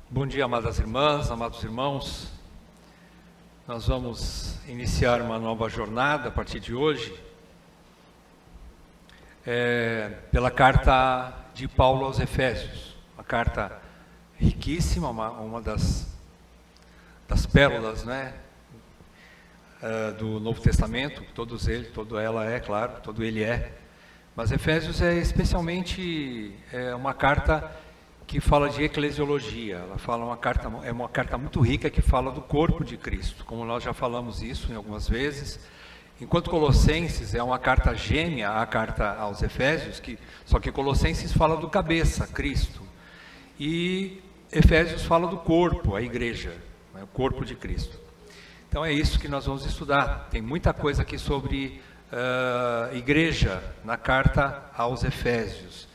Bom dia, amadas irmãs, amados irmãos. Nós vamos iniciar uma nova jornada a partir de hoje, pela carta de Paulo aos Efésios, uma carta riquíssima, uma das pérolas, né, do Novo Testamento. Todo ele é. Mas Efésios é especialmente uma carta que fala de eclesiologia. Ela fala é uma carta muito rica que fala do corpo de Cristo, como nós já falamos isso em algumas vezes. Enquanto Colossenses é uma carta gêmea à carta aos Efésios, só que Colossenses fala do cabeça, Cristo, e Efésios fala do corpo, a igreja, né, o corpo de Cristo. Então é isso que nós vamos estudar. Tem muita coisa aqui sobre igreja na carta aos Efésios.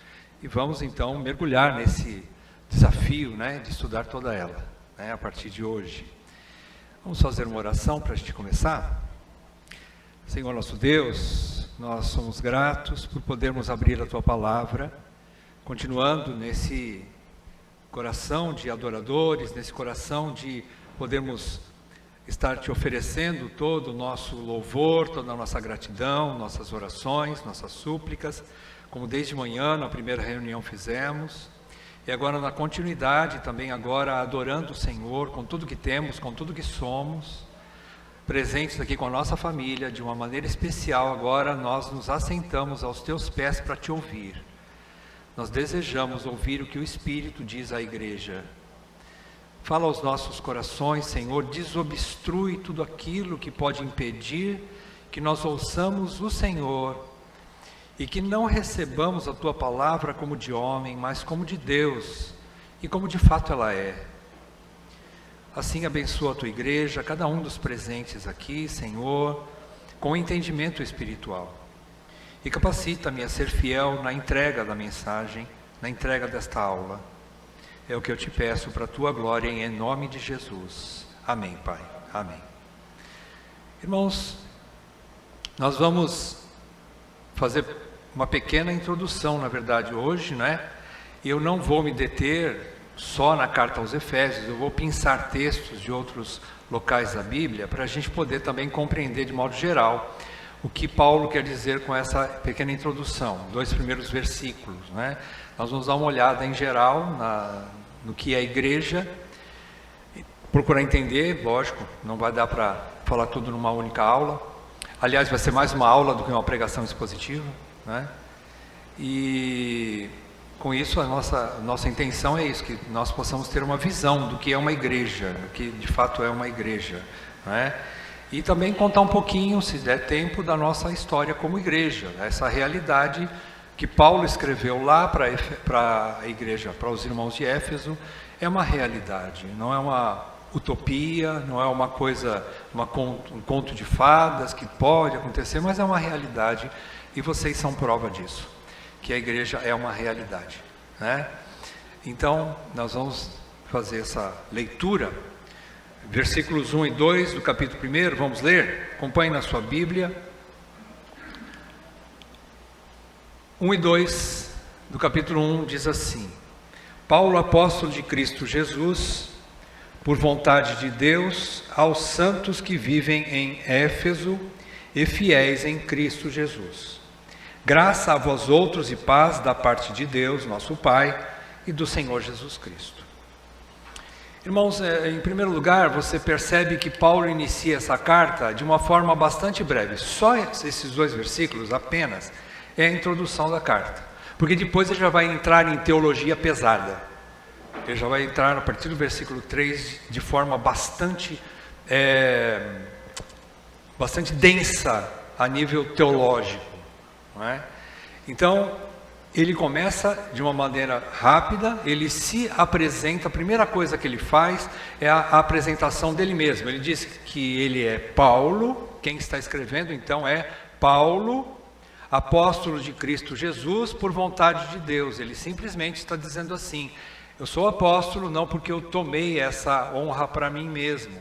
E vamos então mergulhar nesse desafio, né, de estudar toda ela, né, a partir de hoje. Vamos fazer uma oração para a gente começar? Senhor nosso Deus, nós somos gratos por podermos abrir a Tua Palavra, continuando nesse coração de adoradores, nesse coração de podermos estar Te oferecendo todo o nosso louvor, toda a nossa gratidão, nossas orações, nossas súplicas, como desde manhã, na primeira reunião fizemos, e agora na continuidade, também agora adorando o Senhor, com tudo que temos, com tudo que somos, presentes aqui com a nossa família, de uma maneira especial. Agora nós nos assentamos aos Teus pés para Te ouvir. Nós desejamos ouvir o que o Espírito diz à igreja. Fala aos nossos corações, Senhor, desobstrui tudo aquilo que pode impedir que nós ouçamos o Senhor, e que não recebamos a Tua Palavra como de homem, mas como de Deus, e como de fato ela é. Assim abençoa a Tua igreja, cada um dos presentes aqui, Senhor, com entendimento espiritual. E capacita-me a ser fiel na entrega da mensagem, na entrega desta aula. É o que eu Te peço para a Tua glória, em nome de Jesus. Amém, Pai. Amém. Irmãos, nós vamos fazer uma pequena introdução, na verdade, hoje, né? E eu não vou me deter só na carta aos Efésios, eu vou pensar textos de outros locais da Bíblia, para a gente poder também compreender de modo geral o que Paulo quer dizer com essa pequena introdução, 2 primeiros versículos, né? Nós vamos dar uma olhada em geral no que é a igreja, procurar entender, lógico, não vai dar para falar tudo numa única aula. Aliás, vai ser mais uma aula do que uma pregação expositiva, né? E com isso a nossa intenção é isso, que nós possamos ter uma visão do que é uma igreja, do que de fato é uma igreja, né? E também contar um pouquinho, se der tempo, da nossa história como igreja, né? Essa realidade que Paulo escreveu lá para a igreja, para os irmãos de Éfeso, é uma realidade, não é uma utopia, não é uma coisa, um conto de fadas que pode acontecer, mas é uma realidade, e vocês são prova disso, que a igreja é uma realidade, né? Então, nós vamos fazer essa leitura, versículos 1 e 2 do capítulo 1, vamos ler? Acompanhe na sua Bíblia. 1 e 2 do capítulo 1 diz assim: Paulo, apóstolo de Cristo Jesus, por vontade de Deus, aos santos que vivem em Éfeso e fiéis em Cristo Jesus. Graça a vós outros e paz da parte de Deus, nosso Pai, e do Senhor Jesus Cristo. Irmãos, em primeiro lugar, você percebe que Paulo inicia essa carta de uma forma bastante breve. Só esses 2 versículos apenas é a introdução da carta, porque depois ele já vai entrar em teologia pesada. Ele já vai entrar a partir do versículo 3 de forma bastante densa a nível teológico, não é? Então, ele começa de uma maneira rápida, ele se apresenta, a primeira coisa que ele faz é a apresentação dele mesmo. Ele diz que ele é Paulo, quem está escrevendo então é Paulo, apóstolo de Cristo Jesus, por vontade de Deus. Ele simplesmente está dizendo assim: eu sou apóstolo não porque eu tomei essa honra para mim mesmo,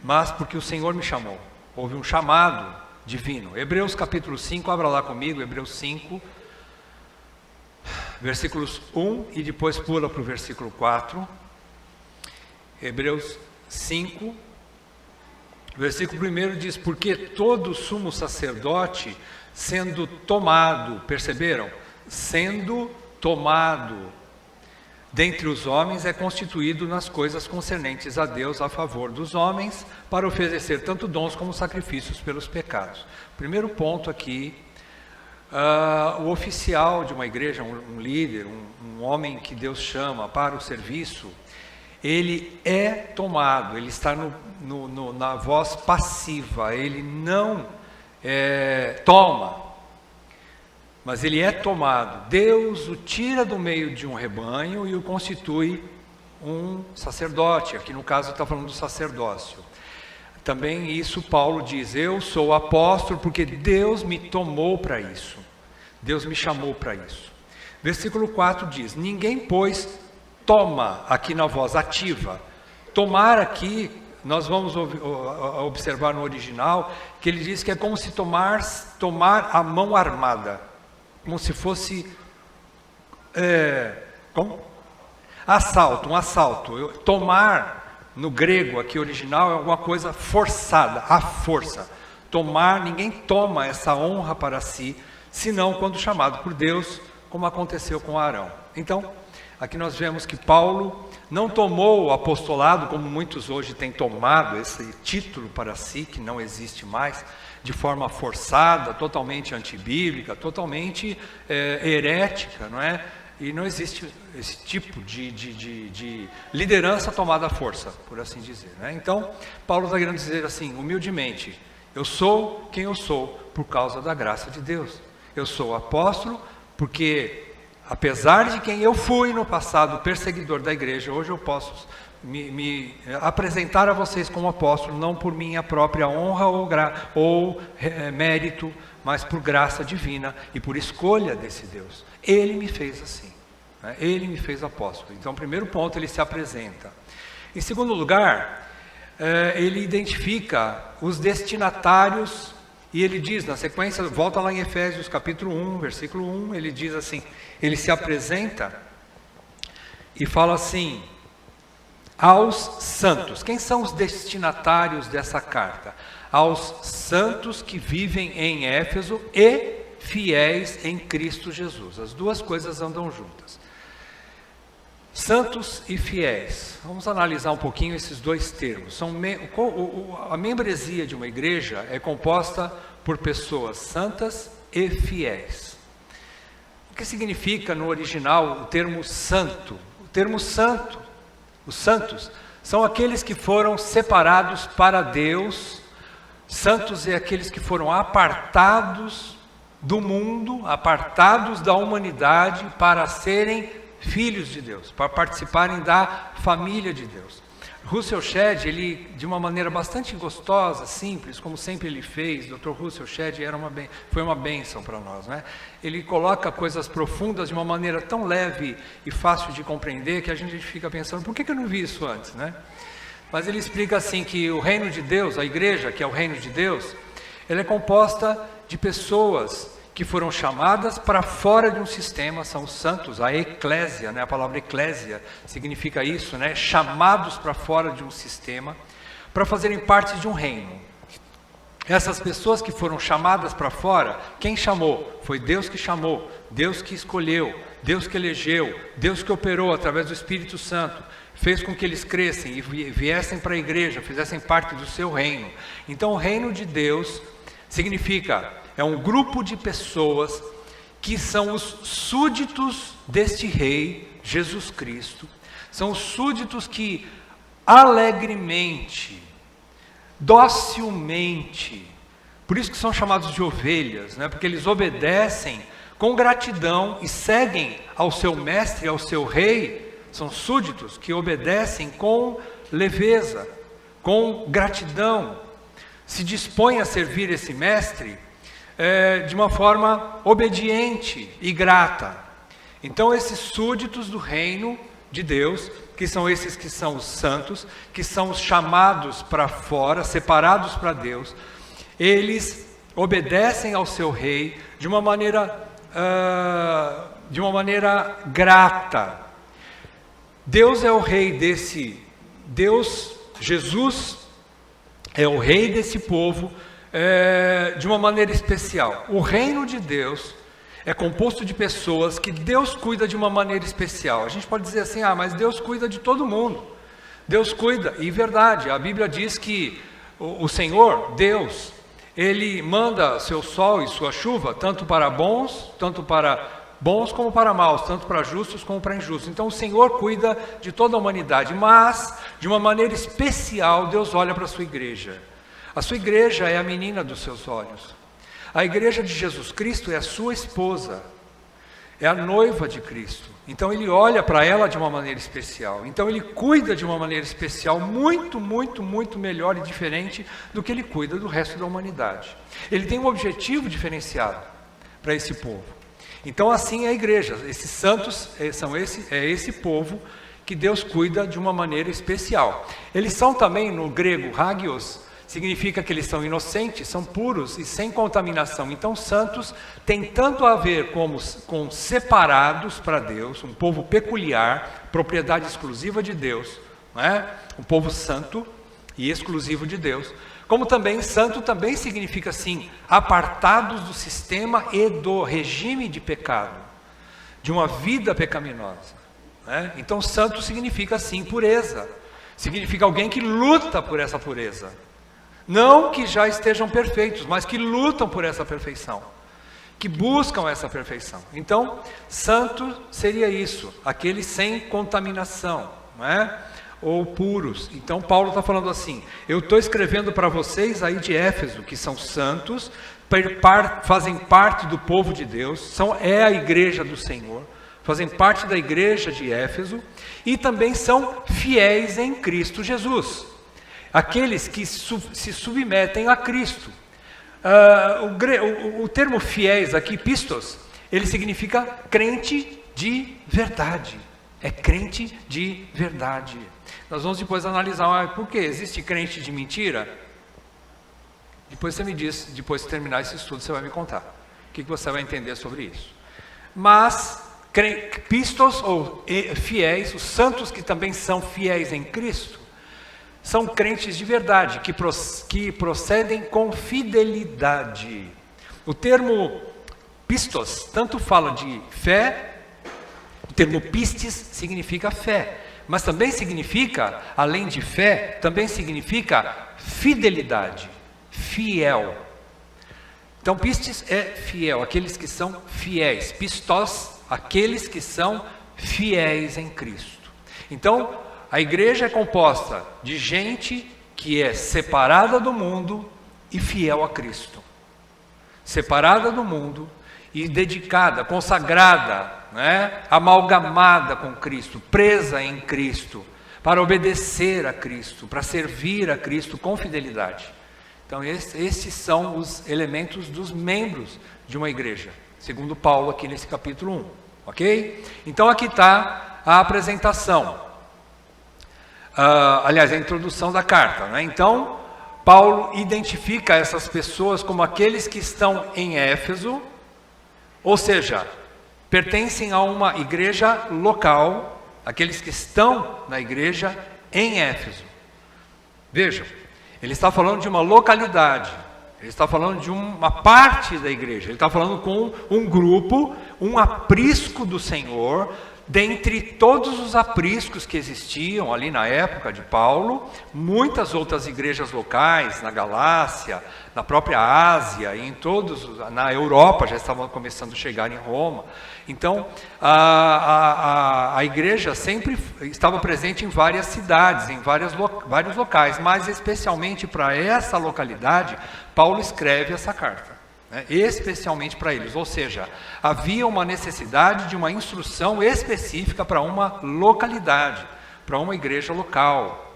mas porque o Senhor me chamou. Houve um chamado divino. Hebreus capítulo 5, abra lá comigo, Hebreus 5, versículos 1 e depois pula para o versículo 4. Hebreus 5, versículo 1 diz: porque todo sumo sacerdote, sendo tomado, perceberam? Sendo tomado dentre os homens, é constituído nas coisas concernentes a Deus a favor dos homens, para oferecer tanto dons como sacrifícios pelos pecados. Primeiro ponto aqui, o oficial de uma igreja, um líder, um homem que Deus chama para o serviço, ele é tomado, ele está na voz passiva, ele não toma, mas ele é tomado. Deus o tira do meio de um rebanho e o constitui um sacerdote. Aqui no caso está falando do sacerdócio. Também isso Paulo diz: eu sou apóstolo porque Deus me tomou para isso, Deus me chamou para isso. Versículo 4 diz: ninguém, pois, toma, aqui na voz ativa. Tomar aqui, nós vamos observar no original, que ele diz que é como se tomar a mão armada, como se fosse um assalto. Tomar, no grego aqui original, é alguma coisa forçada, à força. Tomar, ninguém toma essa honra para si, senão quando chamado por Deus, como aconteceu com Arão. Então, aqui nós vemos que Paulo não tomou o apostolado, como muitos hoje têm tomado esse título para si, que não existe mais, de forma forçada, totalmente antibíblica, totalmente herética, não é? E não existe esse tipo de liderança tomada à força, por assim dizer, né? Então, Paulo está querendo dizer assim, humildemente: eu sou quem eu sou por causa da graça de Deus. Eu sou apóstolo porque, apesar de quem eu fui no passado, perseguidor da igreja, hoje eu posso me apresentar a vocês como apóstolo, não por minha própria honra ou mérito, mas por graça divina e por escolha desse Deus. Ele me fez assim, né? Ele me fez apóstolo. Então, primeiro ponto, ele se apresenta. Em segundo lugar, ele identifica os destinatários, e ele diz, na sequência, volta lá em Efésios capítulo 1, versículo 1, ele diz assim, ele se apresenta e fala assim: aos santos. Quem são os destinatários dessa carta? Aos santos que vivem em Éfeso e fiéis em Cristo Jesus. As duas coisas andam juntas. Santos e fiéis. Vamos analisar um pouquinho esses dois termos. A membresia de uma igreja é composta por pessoas santas e fiéis. O que significa no original o termo santo? O termo santo, os santos, são aqueles que foram separados para Deus. Santos é aqueles que foram apartados do mundo, apartados da humanidade para serem filhos de Deus, para participarem da família de Deus. Russell Shedd, ele, de uma maneira bastante gostosa, simples, como sempre ele fez, Dr. Russell Shedd foi uma bênção para nós, né? Ele coloca coisas profundas de uma maneira tão leve e fácil de compreender que a gente fica pensando, por que eu não vi isso antes, né? Mas ele explica assim que o reino de Deus, a igreja, que é o reino de Deus, ela é composta de pessoas que foram chamadas para fora de um sistema, são os santos, a eclésia, né? A palavra eclésia significa isso, né? Chamados para fora de um sistema, para fazerem parte de um reino. Essas pessoas que foram chamadas para fora, quem chamou? Foi Deus que chamou, Deus que escolheu, Deus que elegeu, Deus que operou através do Espírito Santo, fez com que eles crescem e viessem para a igreja, fizessem parte do seu reino. Então o reino de Deus significa, é um grupo de pessoas que são os súditos deste rei, Jesus Cristo. São os súditos que alegremente, docilmente, por isso que são chamados de ovelhas, né? Porque eles obedecem com gratidão e seguem ao seu mestre, ao seu rei. São súditos que obedecem com leveza, com gratidão, se dispõem a servir esse mestre de uma forma obediente e grata. Então esses súditos do reino de Deus, que são esses que são os santos, que são os chamados para fora, separados para Deus, eles obedecem ao seu rei de uma maneira grata. Deus é o rei Deus, Jesus, é o rei desse povo de uma maneira especial. O reino de Deus é composto de pessoas que Deus cuida de uma maneira especial. A gente pode dizer assim, mas Deus cuida de todo mundo. Deus cuida, e verdade, a Bíblia diz que o Senhor, Deus, Ele manda seu sol e sua chuva, tanto para bons como para maus, tanto para justos como para injustos. Então o Senhor cuida de toda a humanidade, mas de uma maneira especial Deus olha para a sua igreja. A sua igreja é a menina dos seus olhos. A igreja de Jesus Cristo é a sua esposa, é a noiva de Cristo. Então Ele olha para ela de uma maneira especial. Então Ele cuida de uma maneira especial, muito, muito, muito melhor e diferente do que Ele cuida do resto da humanidade. Ele tem um objetivo diferenciado para esse povo. Então assim é a igreja. Esses santos é esse povo que Deus cuida de uma maneira especial. Eles são também, no grego, hagios, significa que eles são inocentes, são puros e sem contaminação. Então, santos tem tanto a ver com separados para Deus, um povo peculiar, propriedade exclusiva de Deus, não é? Um povo santo e exclusivo de Deus. Como também, santo também significa, assim, apartados do sistema e do regime de pecado, de uma vida pecaminosa. Né? Então, santo significa, assim, pureza. Significa alguém que luta por essa pureza. Não que já estejam perfeitos, mas que lutam por essa perfeição, que buscam essa perfeição. Então, santo seria isso, aqueles sem contaminação, não é? Ou puros. Então Paulo está falando assim, eu estou escrevendo para vocês aí de Éfeso, que são santos, fazem parte do povo de Deus, é a igreja do Senhor, fazem parte da igreja de Éfeso, e também são fiéis em Cristo Jesus. Aqueles que se submetem a Cristo. O termo fiéis aqui, pistos, ele significa crente de verdade. É crente de verdade. Nós vamos depois analisar, por que existe crente de mentira? Depois você me diz, depois de terminar esse estudo, você vai me contar. O que você vai entender sobre isso. Mas, pistos ou fiéis, os santos que também são fiéis em Cristo, são crentes de verdade, que procedem com fidelidade. O termo pistos tanto fala de fé, o termo pistes significa fé, mas também significa, além de fé, também significa fidelidade, fiel. Então pistes é fiel, aqueles que são fiéis, pistos, aqueles que são fiéis em Cristo. Então, a igreja é composta de gente que é separada do mundo e fiel a Cristo. Separada do mundo e dedicada, consagrada, né? Amalgamada com Cristo, presa em Cristo, para obedecer a Cristo, para servir a Cristo com fidelidade. Então esses são os elementos dos membros de uma igreja, segundo Paulo aqui nesse capítulo 1. Ok? Então aqui está a apresentação. Aliás, a introdução da carta, né? Então, Paulo identifica essas pessoas como aqueles que estão em Éfeso, ou seja, pertencem a uma igreja local, aqueles que estão na igreja em Éfeso. Vejam, ele está falando de uma localidade, ele está falando de uma parte da igreja, ele está falando com um grupo, um aprisco do Senhor. Dentre todos os apriscos que existiam ali na época de Paulo, muitas outras igrejas locais, na Galácia, na própria Ásia, e na Europa já estavam começando a chegar em Roma. Então, a igreja sempre estava presente em várias cidades, em vários locais, mas especialmente para essa localidade, Paulo escreve essa carta. Especialmente para eles, ou seja, havia uma necessidade de uma instrução específica para uma localidade, para uma igreja local.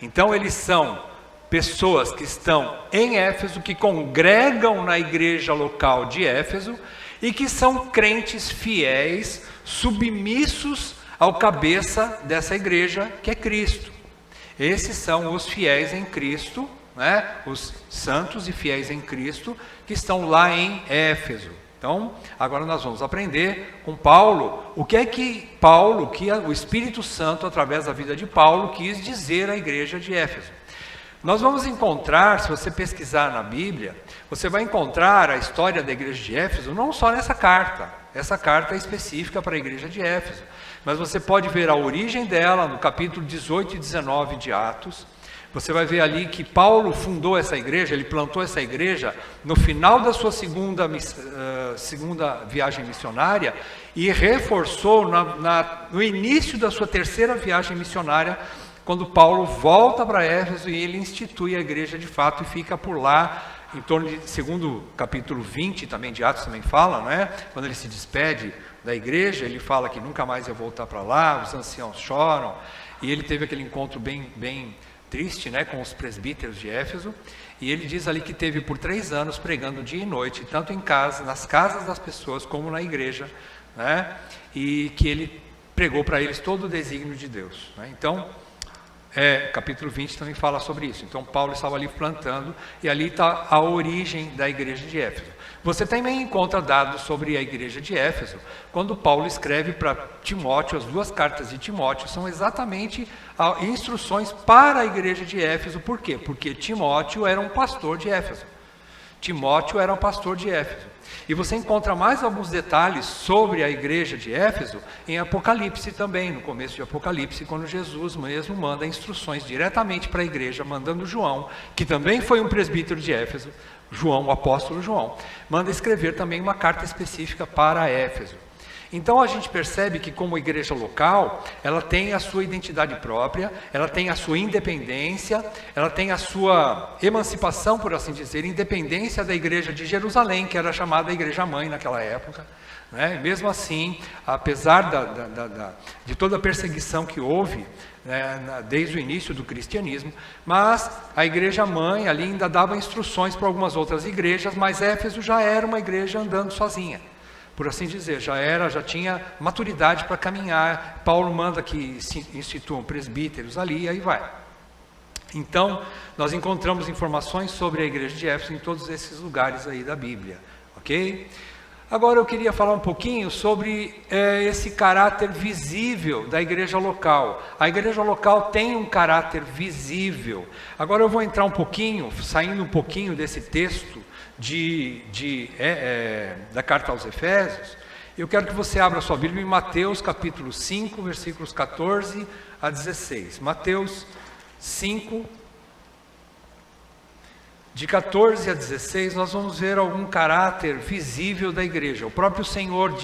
Então eles são pessoas que estão em Éfeso, que congregam na igreja local de Éfeso e que são crentes fiéis, submissos ao cabeça dessa igreja, que é Cristo. Esses são os fiéis em Cristo, os santos e fiéis em Cristo, que estão lá em Éfeso. Então, agora nós vamos aprender com Paulo o que é que Paulo, que o Espírito Santo, através da vida de Paulo, quis dizer à igreja de Éfeso. Nós vamos encontrar, se você pesquisar na Bíblia, você vai encontrar a história da igreja de Éfeso, não só nessa carta. Essa carta é específica para a igreja de Éfeso. Mas você pode ver a origem dela no capítulo 18 e 19 de Atos. Você vai ver ali que Paulo fundou essa igreja, ele plantou essa igreja no final da sua segunda viagem missionária e reforçou no início da sua terceira viagem missionária, quando Paulo volta para Éfeso e ele institui a igreja de fato e fica por lá, em torno de, segundo capítulo 20 também de Atos também fala, não é? Quando ele se despede da igreja, ele fala que nunca mais ia voltar para lá, os anciãos choram, e ele teve aquele encontro bem triste, né, com os presbíteros de Éfeso, e ele diz ali que teve por 3 anos pregando dia e noite, tanto em casa, nas casas das pessoas, como na igreja, né, e que ele pregou para eles todo o desígnio de Deus, né? Então, capítulo 20 também fala sobre isso. Então Paulo estava ali plantando, e ali está a origem da igreja de Éfeso. Você também encontra dados sobre a igreja de Éfeso, quando Paulo escreve para Timóteo, as 2 cartas de Timóteo são exatamente instruções para a igreja de Éfeso. Por quê? Porque Timóteo era um pastor de Éfeso. E você encontra mais alguns detalhes sobre a igreja de Éfeso em Apocalipse também, no começo de Apocalipse, quando Jesus mesmo manda instruções diretamente para a igreja, mandando João, que também foi um presbítero de Éfeso, João, o apóstolo João, manda escrever também uma carta específica para Éfeso. Então a gente percebe que, como igreja local, ela tem a sua identidade própria, ela tem a sua independência, ela tem a sua emancipação, por assim dizer, independência da igreja de Jerusalém, que era chamada igreja mãe naquela época, né? Mesmo assim, apesar de toda a perseguição que houve, né, desde o início do cristianismo, mas a igreja mãe ali ainda dava instruções para algumas outras igrejas, mas Éfeso já era uma igreja andando sozinha, por assim dizer, já tinha maturidade para caminhar. Paulo manda que se instituam presbíteros ali, e aí vai. Então, nós encontramos informações sobre a igreja de Éfeso em todos esses lugares aí da Bíblia, ok? Agora eu queria falar um pouquinho sobre esse caráter visível da igreja local. A igreja local tem um caráter visível. Agora eu vou entrar um pouquinho, saindo um pouquinho desse texto da carta aos Efésios. Eu quero que você abra sua Bíblia em Mateus capítulo 5, versículos 14 a 16. Mateus 5, de 14 a 16, nós vamos ver algum caráter visível da igreja. O próprio Senhor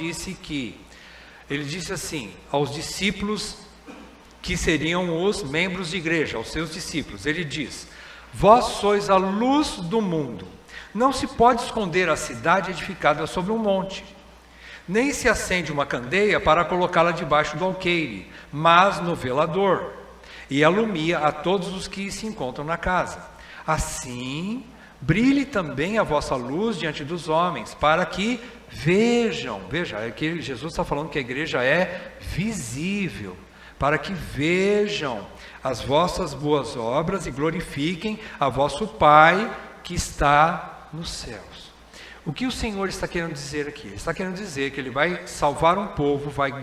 ele disse assim aos discípulos que seriam os membros de igreja, aos seus discípulos. Ele diz: vós sois a luz do mundo. Não se pode esconder a cidade edificada sobre um monte, nem se acende uma candeia para colocá-la debaixo do alqueire, mas no velador, e alumia a todos os que se encontram na casa. Assim, brilhe também a vossa luz diante dos homens, para que vejam, é que Jesus está falando que a igreja é visível, para que vejam as vossas boas obras e glorifiquem a vosso Pai que está nos céus. O que o Senhor está querendo dizer aqui? Ele está querendo dizer que Ele vai salvar um povo, vai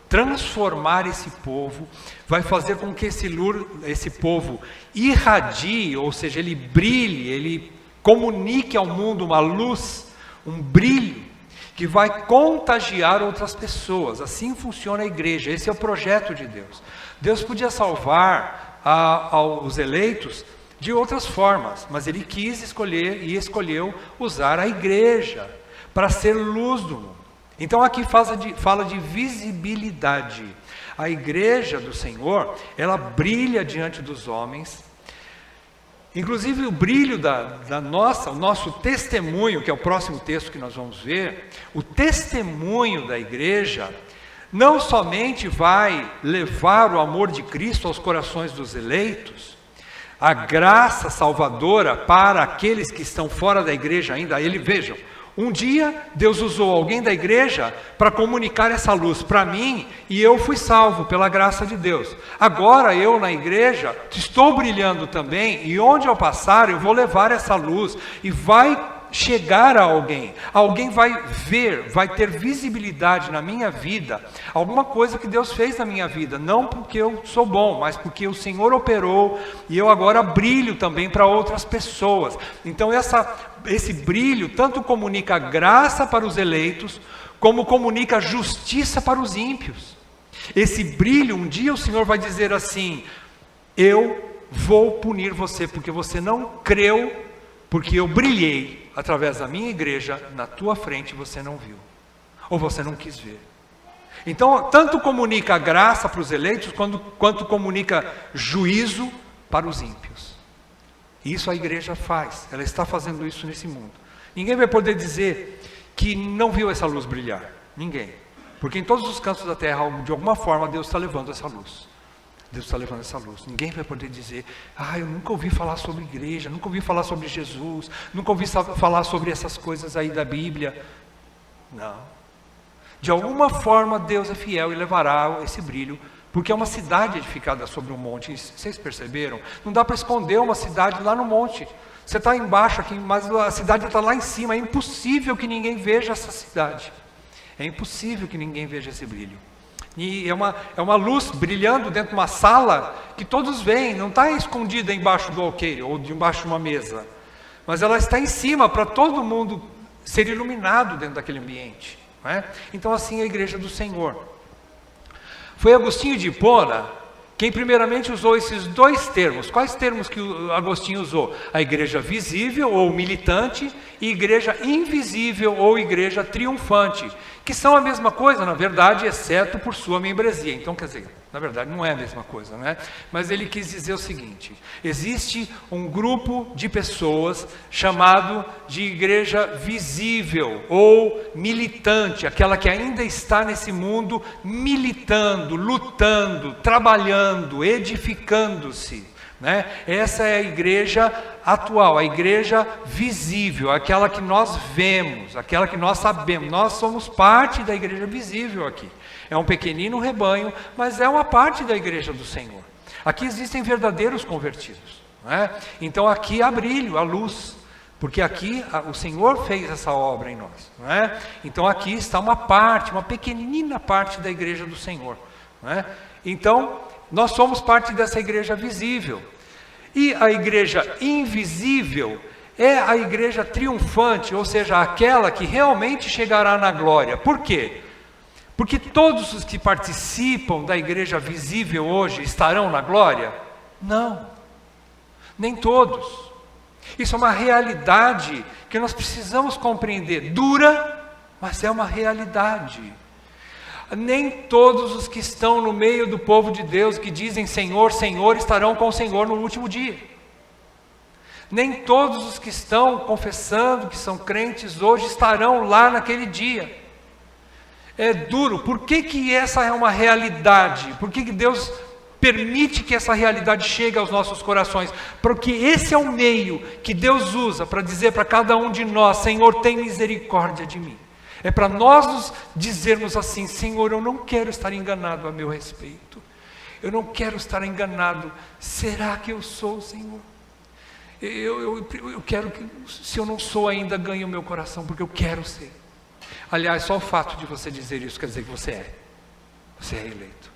transformar esse povo, vai fazer com que esse povo irradie, ou seja, ele brilhe, ele comunique ao mundo uma luz, um brilho, que vai contagiar outras pessoas. Assim funciona a igreja, esse é o projeto de Deus. Deus podia salvar aos eleitos de outras formas, mas Ele quis escolher e escolheu usar a igreja para ser luz do mundo. Então aqui fala de visibilidade. A igreja do Senhor, ela brilha diante dos homens. Inclusive o brilho o nosso testemunho, que é o próximo texto que nós vamos ver, o testemunho da igreja não somente vai levar o amor de Cristo aos corações dos eleitos, a graça salvadora para aqueles que estão fora da igreja ainda. Vejam, um dia Deus usou alguém da igreja para comunicar essa luz para mim, e eu fui salvo pela graça de Deus. Agora eu na igreja estou brilhando também, e onde eu passar eu vou levar essa luz, e vai chegar a alguém. Alguém vai ver, vai ter visibilidade na minha vida, alguma coisa que Deus fez na minha vida, não porque eu sou bom, mas porque o Senhor operou e eu agora brilho também para outras pessoas. Então esse brilho tanto comunica graça para os eleitos, como comunica justiça para os ímpios. Esse brilho, um dia o Senhor vai dizer assim: eu vou punir você, porque você não creu, porque eu brilhei através da minha igreja na tua frente e você não viu, ou você não quis ver. Então, tanto comunica graça para os eleitos, quanto comunica juízo para os ímpios. Isso a igreja faz, ela está fazendo isso nesse mundo. Ninguém vai poder dizer que não viu essa luz brilhar, ninguém. Porque em todos os cantos da terra, de alguma forma, Deus está levando essa luz. Deus está levando essa luz. Ninguém vai poder dizer: eu nunca ouvi falar sobre igreja, nunca ouvi falar sobre Jesus, nunca ouvi falar sobre essas coisas aí da Bíblia. Não. De alguma forma Deus é fiel e levará esse brilho, porque é uma cidade edificada sobre um monte. Vocês perceberam? Não dá para esconder uma cidade lá no monte. Você está embaixo aqui, mas a cidade está lá em cima. É impossível que ninguém veja essa cidade. É impossível que ninguém veja esse brilho. E é uma luz brilhando dentro de uma sala que todos veem, não está escondida embaixo do alqueire ou debaixo de uma mesa, mas ela está em cima para todo mundo ser iluminado dentro daquele ambiente, não é? Então assim é a igreja do Senhor. Foi Agostinho de Hipona quem primeiramente usou esses dois termos. Quais termos que o Agostinho usou? A igreja visível ou militante e igreja invisível ou igreja triunfante, que são a mesma coisa, na verdade, exceto por sua membresia. Então, quer dizer, na verdade não é a mesma coisa, né? Mas ele quis dizer o seguinte: existe um grupo de pessoas chamado de igreja visível ou militante, aquela que ainda está nesse mundo militando, lutando, trabalhando, edificando-se, né? Essa é a igreja atual, a igreja visível, aquela que nós vemos, aquela que nós sabemos. Nós somos parte da igreja visível aqui. É um pequenino rebanho, mas é uma parte da igreja do Senhor. Aqui existem verdadeiros convertidos, não é? Então aqui há brilho, há luz, porque aqui o Senhor fez essa obra em nós, não é? Então aqui está uma parte, uma pequenina parte da igreja do Senhor, não é? Então nós somos parte dessa igreja visível. E a igreja invisível é a igreja triunfante, ou seja, aquela que realmente chegará na glória. Por quê? Porque todos os que participam da igreja visível hoje estarão na glória? Não, nem todos. Isso é uma realidade que nós precisamos compreender. Dura, mas é uma realidade. Nem todos os que estão no meio do povo de Deus, que dizem Senhor, Senhor, estarão com o Senhor no último dia. Nem todos os que estão confessando que são crentes hoje estarão lá naquele dia. É duro. Por que essa é uma realidade? Por que Deus permite que essa realidade chegue aos nossos corações? Porque esse é o meio que Deus usa para dizer para cada um de nós: Senhor, tem misericórdia de mim. É para nós nos dizermos assim: Senhor, eu não quero estar enganado a meu respeito. Eu não quero estar enganado. Será que eu sou, Senhor? Eu quero que, se eu não sou ainda, ganhe o meu coração, porque eu quero ser. Aliás, só o fato de você dizer isso quer dizer que você é. Você é eleito.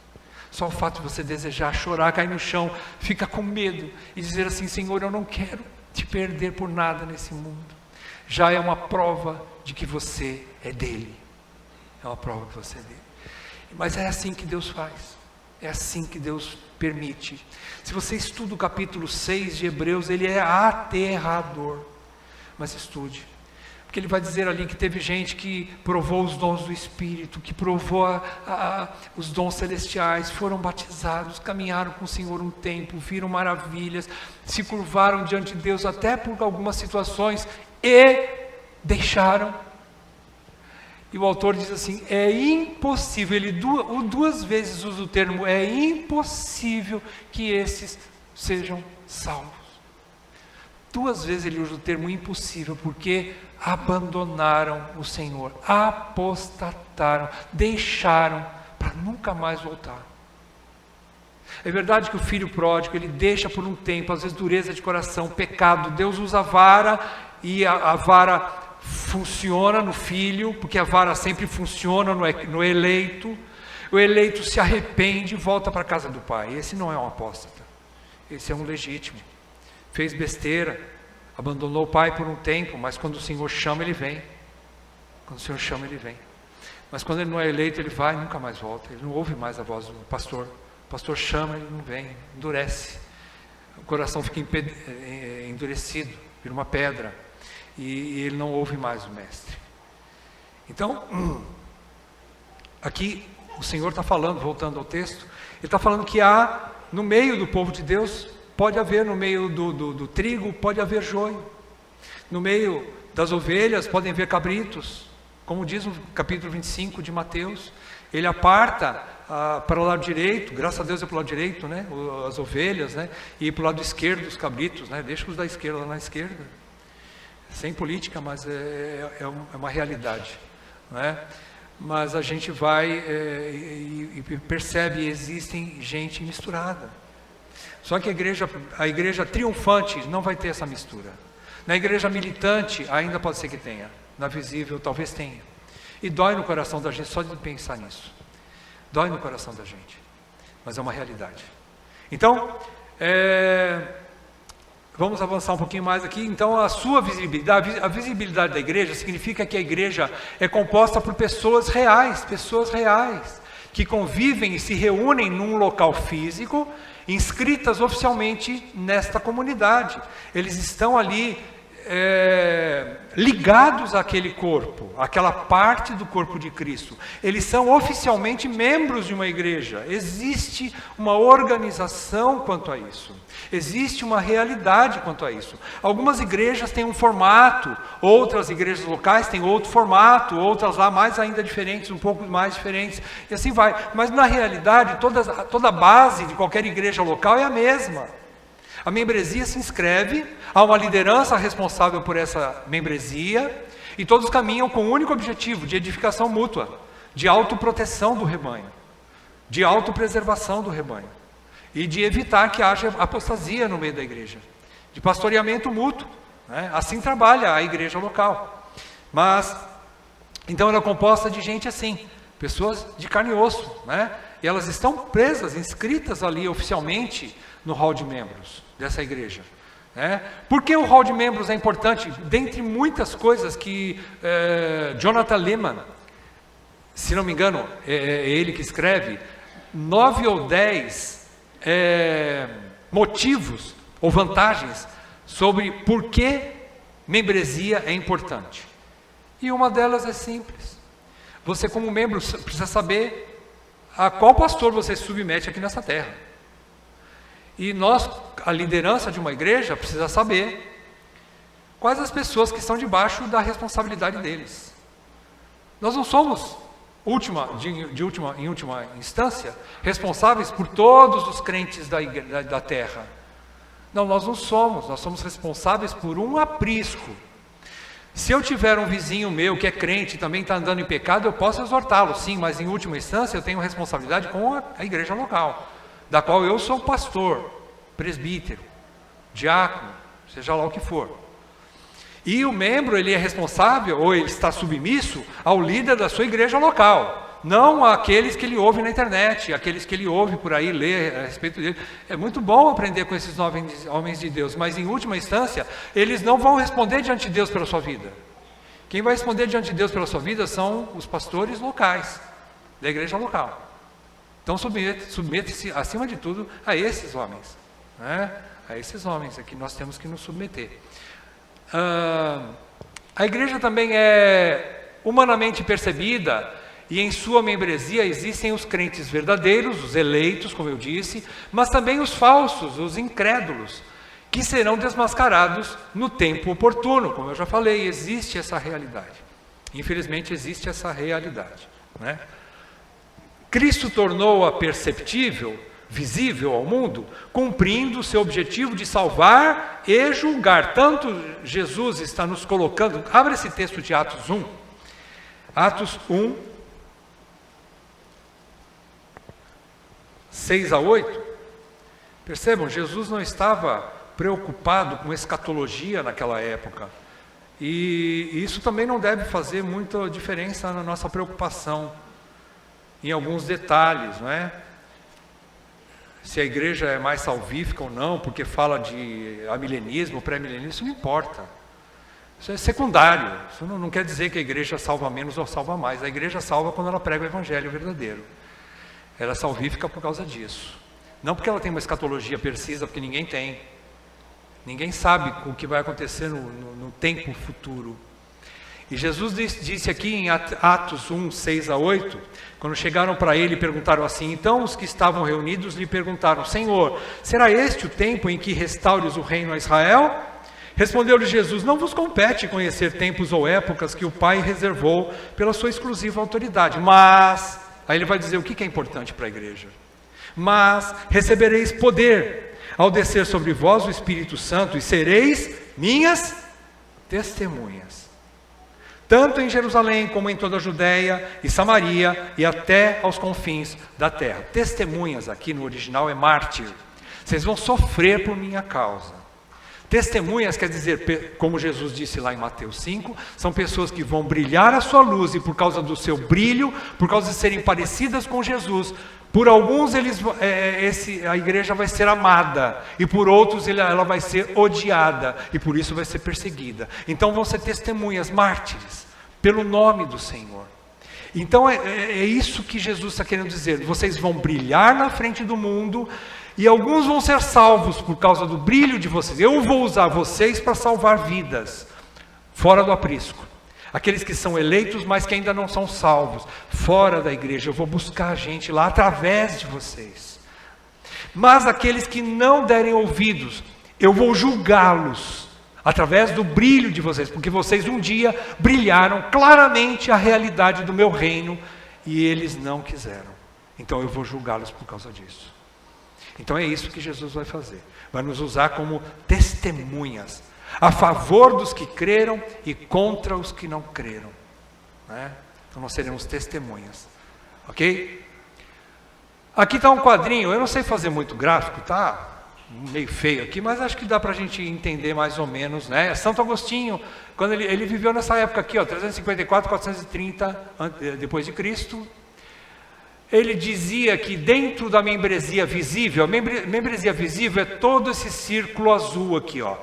Só o fato de você desejar, chorar, cair no chão, ficar com medo e dizer assim: Senhor, eu não quero te perder por nada nesse mundo. Já é uma prova de que você é dele. É uma prova que você é dele. Mas é assim que Deus faz. É assim que Deus permite. Se você estuda o capítulo 6 de Hebreus, ele é aterrador. Mas estude. Porque ele vai dizer ali que teve gente que provou os dons do Espírito, que provou os dons celestiais, foram batizados, caminharam com o Senhor um tempo, viram maravilhas, se curvaram diante de Deus até por algumas situações e deixaram. E o autor diz assim: é impossível, ele duas vezes usa o termo, é impossível que esses sejam salvos. Duas vezes ele usa o termo impossível, porque abandonaram o Senhor, apostataram, deixaram para nunca mais voltar. É verdade que o filho pródigo, ele deixa por um tempo, às vezes dureza de coração, pecado. Deus usa a vara e a vara funciona no filho, porque a vara sempre funciona no eleito. O eleito se arrepende e volta para a casa do pai. Esse não é um apóstata, esse é um legítimo. Fez besteira, abandonou o pai por um tempo, mas quando o Senhor chama, ele vem. Quando o Senhor chama, ele vem. Mas quando ele não é eleito, ele vai e nunca mais volta. Ele não ouve mais a voz do pastor. O pastor chama, ele não vem, endurece. O coração fica endurecido, vira uma pedra. E ele não ouve mais o mestre. Então, aqui o Senhor está falando, voltando ao texto, ele está falando que há, no meio do povo de Deus, pode haver, no meio do trigo, pode haver joio. No meio das ovelhas, podem haver cabritos. Como diz no capítulo 25 de Mateus, ele aparta para o lado direito, graças a Deus é para o lado direito, né, as ovelhas, né, e para o lado esquerdo os cabritos, né, deixa os da esquerda lá na esquerda. Sem política, mas é uma realidade, né? Mas a gente vai e percebe, existem gente misturada. Só que a igreja triunfante não vai ter essa mistura. Na igreja militante ainda pode ser que tenha, na visível talvez tenha. E dói no coração da gente só de pensar nisso. Dói no coração da gente, mas é uma realidade. Então, vamos avançar um pouquinho mais aqui. Então, a sua visibilidade, a visibilidade da igreja significa que a igreja é composta por pessoas reais, que convivem e se reúnem num local físico, inscritas oficialmente nesta comunidade. Eles estão ali ligados àquele corpo, àquela parte do corpo de Cristo. Eles são oficialmente membros de uma igreja. Existe uma organização quanto a isso. Existe uma realidade quanto a isso. Algumas igrejas têm um formato, outras igrejas locais têm outro formato, outras lá mais ainda diferentes, um pouco mais diferentes, e assim vai. Mas na realidade, toda a base de qualquer igreja local é a mesma. A membresia se inscreve, há uma liderança responsável por essa membresia, e todos caminham com o único objetivo de edificação mútua, de autoproteção do rebanho, de autopreservação do rebanho, e de evitar que haja apostasia no meio da igreja, de pastoreamento mútuo, né? Assim trabalha a igreja local. Mas, então ela é composta de gente assim, pessoas de carne e osso, né? E elas estão presas, inscritas ali oficialmente no hall de membros dessa igreja. Por que o hall de membros é importante? Dentre muitas coisas que Jonathan Leeman, se não me engano, é ele que escreve, 9 ou 10 motivos ou vantagens sobre por que membresia é importante. E uma delas é simples. Você, como membro, precisa saber a qual pastor você se submete aqui nessa terra. E nós, a liderança de uma igreja, precisa saber quais as pessoas que estão debaixo da responsabilidade deles. Nós não somos, em última instância, responsáveis por todos os crentes da terra. Não, nós não somos, nós somos responsáveis por um aprisco. Se eu tiver um vizinho meu que é crente e também está andando em pecado, eu posso exortá-lo, sim, mas em última instância eu tenho responsabilidade com a igreja local, da qual eu sou pastor, presbítero, diácono, seja lá o que for. E o membro, ele é responsável, ou ele está submisso ao líder da sua igreja local, não àqueles que ele ouve na internet, aqueles que ele ouve por aí, lê a respeito dele. É muito bom aprender com esses homens de Deus, mas em última instância, eles não vão responder diante de Deus pela sua vida. Quem vai responder diante de Deus pela sua vida são os pastores locais, da igreja local. Então submete-se, acima de tudo, a esses homens. A esses homens é que nós temos que nos submeter. A igreja também é humanamente percebida, e em sua membresia existem os crentes verdadeiros, os eleitos, como eu disse, mas também os falsos, os incrédulos, que serão desmascarados no tempo oportuno. Como eu já falei, existe essa realidade. Infelizmente existe essa realidade, né? Cristo tornou-a perceptível, visível ao mundo, cumprindo o seu objetivo de salvar e julgar. Tanto Jesus está nos colocando, abra esse texto de Atos 1, Atos 1, 6 a 8, percebam, Jesus não estava preocupado com escatologia naquela época, E isso também não deve fazer muita diferença na nossa preocupação em alguns detalhes, não é? Se a igreja é mais salvífica ou não, porque fala de amilenismo, pré-milenismo, isso não importa. Isso é secundário. Isso não quer dizer que a igreja salva menos ou salva mais. A igreja salva quando ela prega o evangelho verdadeiro. Ela é salvífica por causa disso. Não porque ela tem uma escatologia precisa, porque ninguém tem. Ninguém sabe o que vai acontecer no tempo futuro. E Jesus disse aqui em Atos 1, 6 a 8, quando chegaram para ele e perguntaram assim, então os que estavam reunidos lhe perguntaram, Senhor, será este o tempo em que restaures o reino a Israel? Respondeu-lhe Jesus, não vos compete conhecer tempos ou épocas que o Pai reservou pela sua exclusiva autoridade, mas, aí ele vai dizer o que é importante para a igreja, mas recebereis poder ao descer sobre vós o Espírito Santo e sereis minhas testemunhas. Tanto em Jerusalém como em toda a Judéia e Samaria e até aos confins da terra. Testemunhas aqui no original é mártir. Vocês vão sofrer por minha causa. Testemunhas quer dizer, como Jesus disse lá em Mateus 5, são pessoas que vão brilhar a sua luz e por causa do seu brilho, por causa de serem parecidas com Jesus, por alguns a igreja vai ser amada e por outros ela vai ser odiada e por isso vai ser perseguida. Então vão ser testemunhas, mártires, pelo nome do Senhor. Então é isso que Jesus está querendo dizer. Vocês vão brilhar na frente do mundo e alguns vão ser salvos por causa do brilho de vocês. Eu vou usar vocês para salvar vidas fora do aprisco. Aqueles que são eleitos, mas que ainda não são salvos, fora da igreja, eu vou buscar gente lá através de vocês. Mas aqueles que não derem ouvidos, eu vou julgá-los, através do brilho de vocês, porque vocês um dia brilharam claramente a realidade do meu reino, e eles não quiseram. Então eu vou julgá-los por causa disso. Então é isso que Jesus vai fazer, vai nos usar como testemunhas, a favor dos que creram e contra os que não creram, né? Então nós seremos testemunhas, ok? Aqui está um quadrinho, eu não sei fazer muito gráfico, tá meio feio aqui, mas acho que dá para a gente entender mais ou menos, né? Santo Agostinho, quando ele viveu nessa época aqui, ó, 354, 430 depois de Cristo, ele dizia que dentro da membresia visível, a membresia visível é todo esse círculo azul aqui, ó.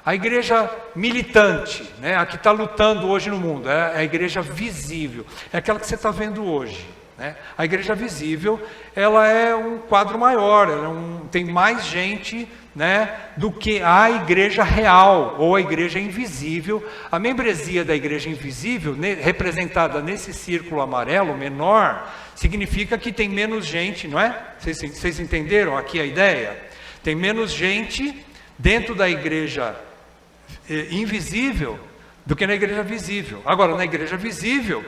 A igreja militante, né, a que está lutando hoje no mundo, é a igreja visível, é aquela que você está vendo hoje, né? A igreja visível, ela é um quadro maior, tem mais gente, né, do que a igreja real, ou a igreja invisível. A membresia da igreja invisível, representada nesse círculo amarelo menor, significa que tem menos gente, não é? Vocês entenderam aqui a ideia? Tem menos gente dentro da igreja invisível do que na igreja visível. Agora, na igreja visível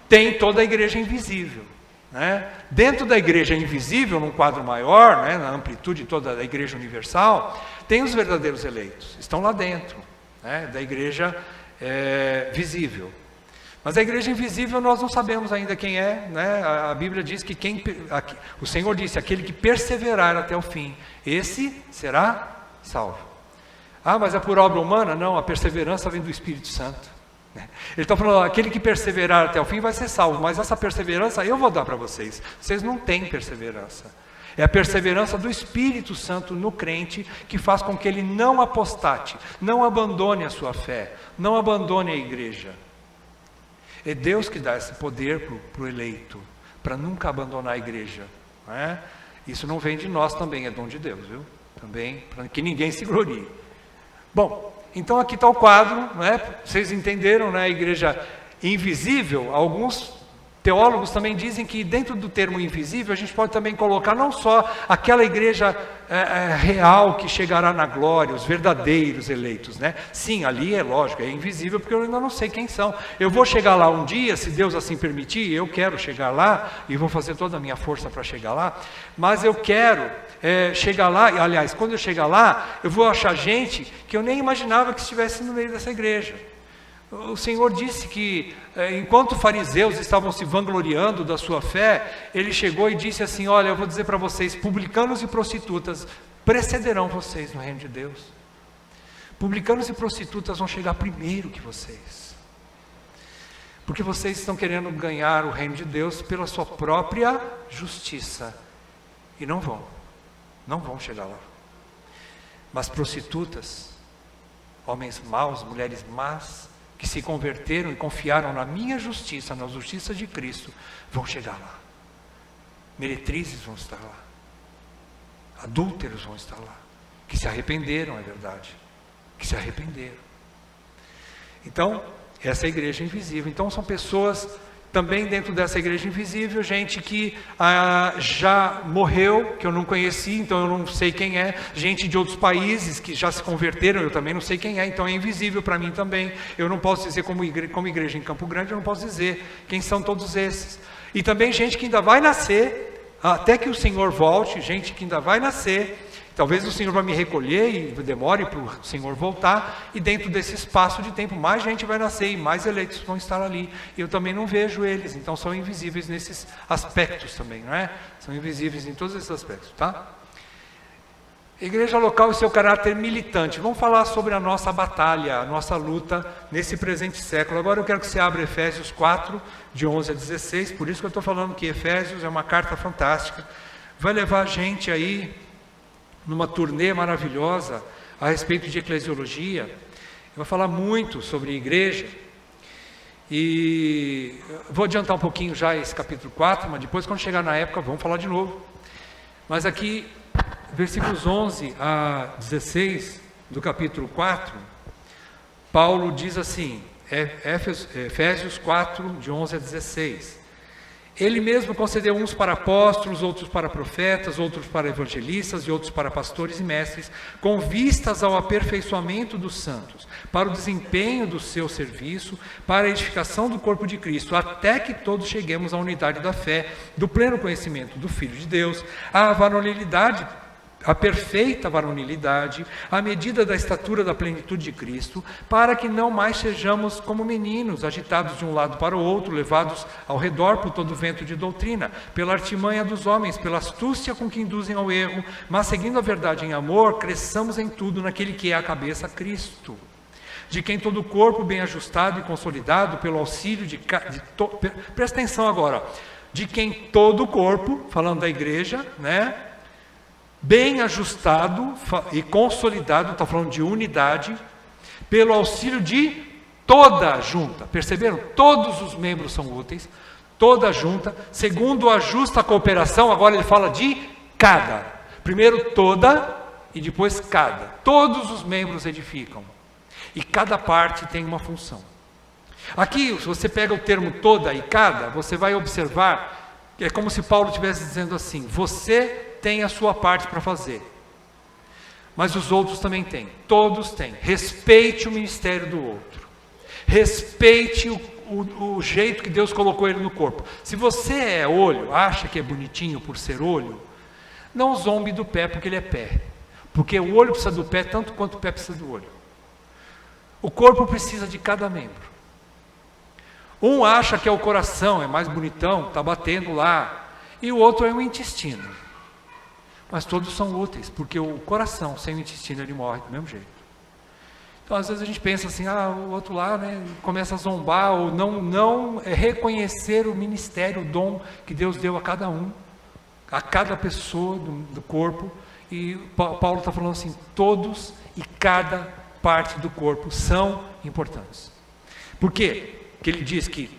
tem toda a igreja invisível, né? Dentro da igreja invisível, num quadro maior, né, na amplitude toda da igreja universal, tem os verdadeiros eleitos, estão lá dentro, né, da igreja visível. Mas a igreja invisível nós não sabemos ainda quem é, né? A Bíblia diz que o Senhor disse, aquele que perseverar até o fim, esse será salvo. Ah, mas é por obra humana? Não, a perseverança vem do Espírito Santo. Ele está falando, aquele que perseverar até o fim vai ser salvo, mas essa perseverança eu vou dar para vocês. Vocês não têm perseverança. É a perseverança do Espírito Santo no crente que faz com que ele não apostate, não abandone a sua fé, não abandone a igreja. É Deus que dá esse poder para o eleito, para nunca abandonar a igreja, não é? Isso não vem de nós também, é dom de Deus, viu? Também, para que ninguém se glorie. Bom, então aqui está o quadro, né? Vocês entenderam, né? A igreja invisível. Alguns teólogos também dizem que dentro do termo invisível a gente pode também colocar não só aquela igreja real que chegará na glória, os verdadeiros eleitos, né? Sim, ali é lógico, é invisível porque eu ainda não sei quem são. Eu vou chegar lá um dia, se Deus assim permitir, eu quero chegar lá e vou fazer toda a minha força para chegar lá, mas eu quero chegar lá, e aliás, quando eu chegar lá, eu vou achar gente que eu nem imaginava que estivesse no meio dessa igreja. O Senhor disse que, enquanto fariseus estavam se vangloriando da sua fé, Ele chegou e disse assim, olha, eu vou dizer para vocês, publicanos e prostitutas precederão vocês no reino de Deus. Publicanos e prostitutas vão chegar primeiro que vocês. Porque vocês estão querendo ganhar o reino de Deus pela sua própria justiça. E não vão chegar lá. Mas prostitutas, homens maus, mulheres más, que se converteram e confiaram na minha justiça, na justiça de Cristo, vão chegar lá. Meretrizes vão estar lá. Adúlteros vão estar lá. Que se arrependeram, é verdade. Que se arrependeram. Então, essa é a igreja invisível. Então, são pessoas também dentro dessa igreja invisível, gente que já morreu, que eu não conheci, então eu não sei quem é, gente de outros países que já se converteram, eu também não sei quem é, então é invisível para mim também. Eu não posso dizer como igreja em Campo Grande, eu não posso dizer quem são todos esses. E também gente que ainda vai nascer, até que o Senhor volte, gente que ainda vai nascer. Talvez o Senhor vai me recolher e demore para o Senhor voltar, e dentro desse espaço de tempo, mais gente vai nascer e mais eleitos vão estar ali. Eu também não vejo eles, então são invisíveis nesses aspectos também, não é? São invisíveis em todos esses aspectos, tá? Igreja local e seu caráter militante. Vamos falar sobre a nossa batalha, a nossa luta nesse presente século. Agora eu quero que você abra Efésios 4, de 11 a 16, por isso que eu estou falando que Efésios é uma carta fantástica. Vai levar a gente aí numa turnê maravilhosa a respeito de eclesiologia. Eu vou falar muito sobre igreja, e vou adiantar um pouquinho já esse capítulo 4, mas depois quando chegar na época vamos falar de novo. Mas aqui, versículos 11 a 16 do capítulo 4, Paulo diz assim, Efésios 4, de 11 a 16, Ele mesmo concedeu uns para apóstolos, outros para profetas, outros para evangelistas e outros para pastores e mestres, com vistas ao aperfeiçoamento dos santos, para o desempenho do seu serviço, para a edificação do corpo de Cristo, até que todos cheguemos à unidade da fé, do pleno conhecimento do Filho de Deus, à varonilidade, a perfeita varonilidade, à medida da estatura da plenitude de Cristo, para que não mais sejamos como meninos, agitados de um lado para o outro, levados ao redor por todo vento de doutrina, pela artimanha dos homens, pela astúcia com que induzem ao erro, mas seguindo a verdade em amor, cresçamos em tudo naquele que é a cabeça, Cristo, de quem todo o corpo bem ajustado e consolidado pelo auxílio presta atenção agora, de quem todo o corpo, falando da igreja, né? Bem ajustado e consolidado, está falando de unidade, pelo auxílio de toda a junta. Perceberam? Todos os membros são úteis, toda a junta, segundo a justa cooperação, agora ele fala de cada. Primeiro toda e depois cada. Todos os membros edificam. E cada parte tem uma função. Aqui, se você pega o termo toda e cada, você vai observar que é como se Paulo estivesse dizendo assim, você tem a sua parte para fazer, mas os outros também têm, todos têm. Respeite o ministério do outro, respeite o jeito que Deus colocou ele no corpo. Se você é olho, acha que é bonitinho por ser olho, não zombe do pé porque ele é pé, porque o olho precisa do pé tanto quanto o pé precisa do olho. O corpo precisa de cada membro. Um acha que é o coração, é mais bonitão, está batendo lá, e o outro é o intestino. Mas todos são úteis, porque o coração sem o intestino ele morre do mesmo jeito. Então às vezes a gente pensa assim, o outro lá, né, começa a zombar ou não reconhecer o ministério, o dom que Deus deu a cada um, a cada pessoa do corpo. E Paulo está falando assim, todos e cada parte do corpo são importantes. Por quê? Porque ele diz que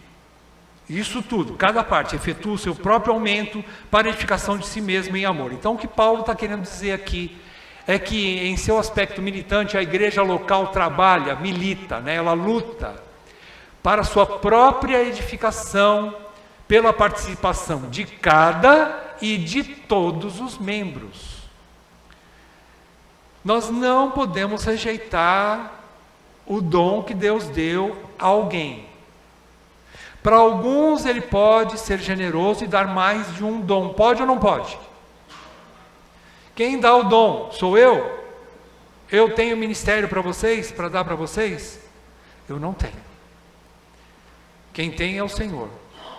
isso tudo, cada parte efetua o seu próprio aumento para a edificação de si mesmo em amor. Então o que Paulo está querendo dizer aqui é que em seu aspecto militante a igreja local trabalha, milita, né? Ela luta para a sua própria edificação pela participação de cada e de todos os membros. Nós não podemos rejeitar o dom que Deus deu a alguém. Para alguns ele pode ser generoso e dar mais de um dom. Pode ou não pode? Quem dá o dom? Sou eu? Eu tenho ministério para vocês, para dar para vocês? Eu não tenho. Quem tem é o Senhor.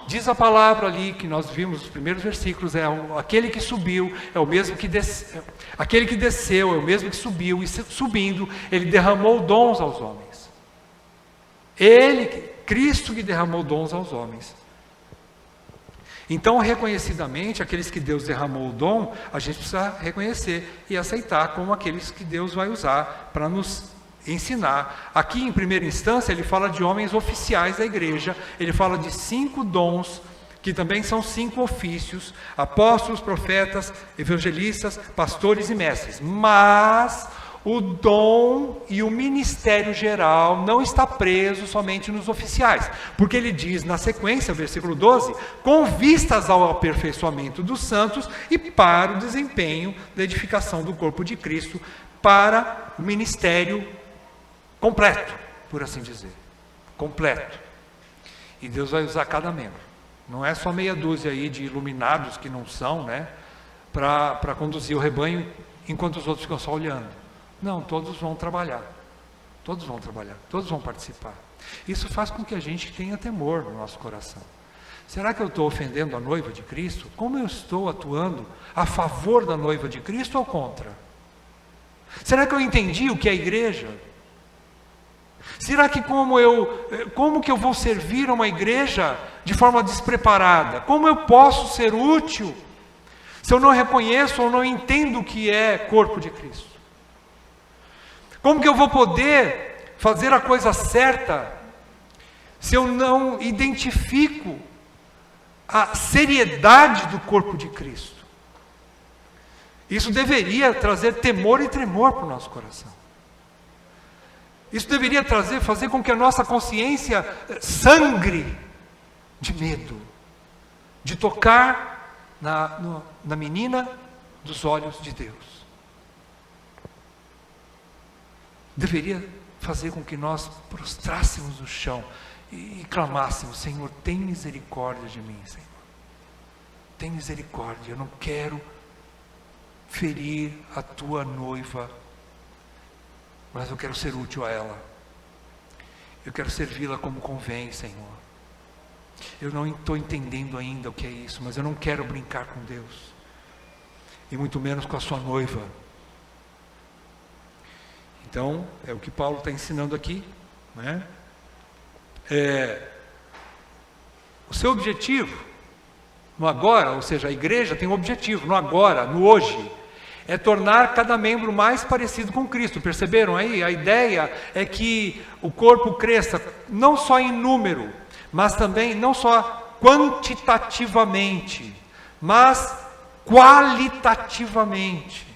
diz a palavra ali, que nós vimos nos primeiros versículos, aquele que subiu é o mesmo que desceu, aquele que desceu é o mesmo que subiu, e subindo, ele derramou dons aos homens. Cristo que derramou dons aos homens. Então, reconhecidamente, aqueles que Deus derramou o dom, a gente precisa reconhecer e aceitar como aqueles que Deus vai usar para nos ensinar. Aqui, em primeira instância, ele fala de homens oficiais da igreja, ele fala de 5 dons, que também são 5 ofícios: apóstolos, profetas, evangelistas, pastores e mestres. Mas o dom e o ministério geral não está preso somente nos oficiais, porque ele diz na sequência, versículo 12, com vistas ao aperfeiçoamento dos santos e para o desempenho da edificação do corpo de Cristo, para o ministério completo, por assim dizer, completo. E Deus vai usar cada membro, não é só meia dúzia aí de iluminados que não são, né, para conduzir o rebanho, enquanto os outros ficam só olhando. Não, todos vão trabalhar, todos vão participar. Isso faz com que a gente tenha temor no nosso coração. Será que eu estou ofendendo a noiva de Cristo? Como eu estou atuando a favor da noiva de Cristo ou contra? Será que eu entendi o que é a igreja? Será que como que eu vou servir a uma igreja de forma despreparada? Como eu posso ser útil se eu não reconheço ou não entendo o que é corpo de Cristo? Como que eu vou poder fazer a coisa certa se eu não identifico a seriedade do corpo de Cristo? Isso deveria trazer temor e tremor para o nosso coração. Isso deveria fazer com que a nossa consciência sangre de medo, de tocar na menina dos olhos de Deus. Deveria fazer com que nós prostrássemos no chão e clamássemos: Senhor, tem misericórdia de mim, Senhor. Tem misericórdia, eu não quero ferir a tua noiva, mas eu quero ser útil a ela. Eu quero servi-la como convém, Senhor. Eu não estou entendendo ainda o que é isso, mas eu não quero brincar com Deus, e muito menos com a sua noiva. Então, é o que Paulo está ensinando aqui, né? O seu objetivo, no agora, ou seja, a igreja tem um objetivo, no agora, no hoje, é tornar cada membro mais parecido com Cristo. Perceberam aí? A ideia é que o corpo cresça, não só em número, mas também, não só quantitativamente, mas qualitativamente.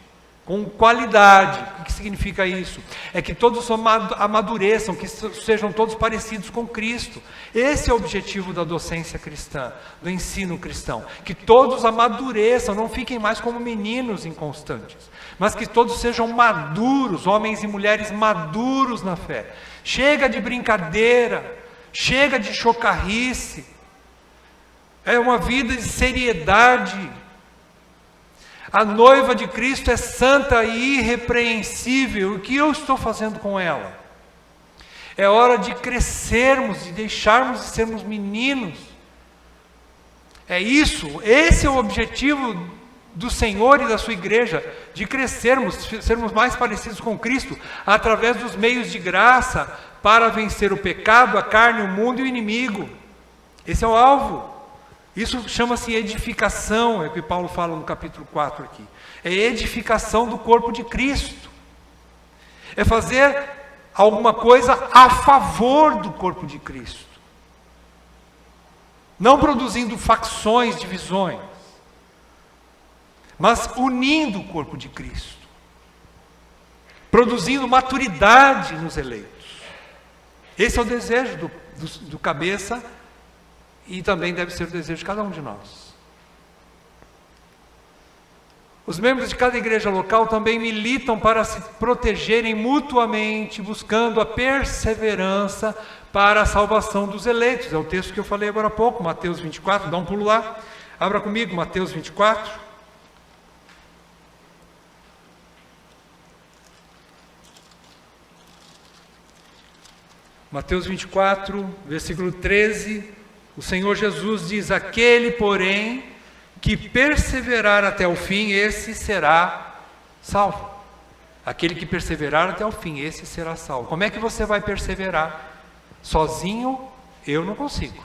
Com qualidade. O que significa isso? É que todos amadureçam, que sejam todos parecidos com Cristo. Esse é o objetivo da docência cristã, do ensino cristão. Que todos amadureçam, não fiquem mais como meninos inconstantes, mas que todos sejam maduros, homens e mulheres maduros na fé. Chega de brincadeira, chega de chocarrice. É uma vida de seriedade. A noiva de Cristo é santa e irrepreensível. O que eu estou fazendo com ela? É hora de crescermos, de deixarmos de sermos meninos. É isso, esse é o objetivo do Senhor e da sua igreja, de crescermos, sermos mais parecidos com Cristo, através dos meios de graça, para vencer o pecado, a carne, o mundo e o inimigo. Esse é o alvo. Isso chama-se edificação, é o que Paulo fala no capítulo 4 aqui. É edificação do corpo de Cristo. É fazer alguma coisa a favor do corpo de Cristo. Não produzindo facções, divisões, mas unindo o corpo de Cristo. Produzindo maturidade nos eleitos. Esse é o desejo do cabeça. E também deve ser o desejo de cada um de nós. Os membros de cada igreja local também militam para se protegerem mutuamente, buscando a perseverança para a salvação dos eleitos. É o texto que eu falei agora há pouco, Mateus 24, dá um pulo lá. Abra comigo, Mateus 24. Mateus 24, versículo 13 O Senhor Jesus diz: aquele, porém, que perseverar até o fim, esse será salvo. Aquele que perseverar até o fim, esse será salvo. Como é que você vai perseverar? Sozinho, eu não consigo.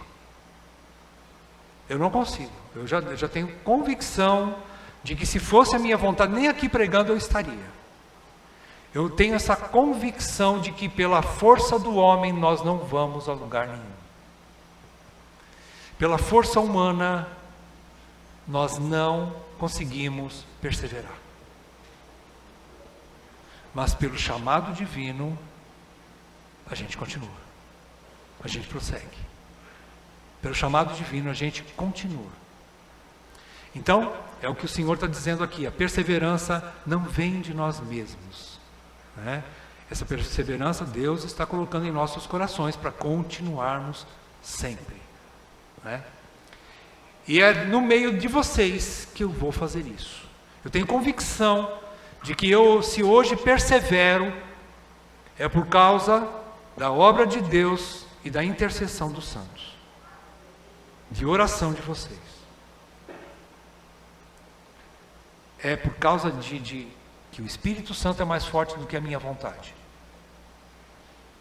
Eu não consigo. Eu já tenho convicção de que se fosse a minha vontade, nem aqui pregando eu estaria. Eu tenho essa convicção de que pela força do homem nós não vamos a lugar nenhum. Pela força humana nós não conseguimos perseverar. Mas pelo chamado divino a gente continua. A gente prossegue. Pelo chamado divino a gente continua. Então, é o que o Senhor está dizendo aqui: a perseverança não vem de nós mesmos, né? Essa perseverança Deus está colocando em nossos corações para continuarmos sempre, né? E é no meio de vocês que eu vou fazer isso. Eu tenho convicção de que se hoje persevero, é por causa da obra de Deus e da intercessão dos santos, de oração de vocês. É por causa de que o Espírito Santo é mais forte do que a minha vontade.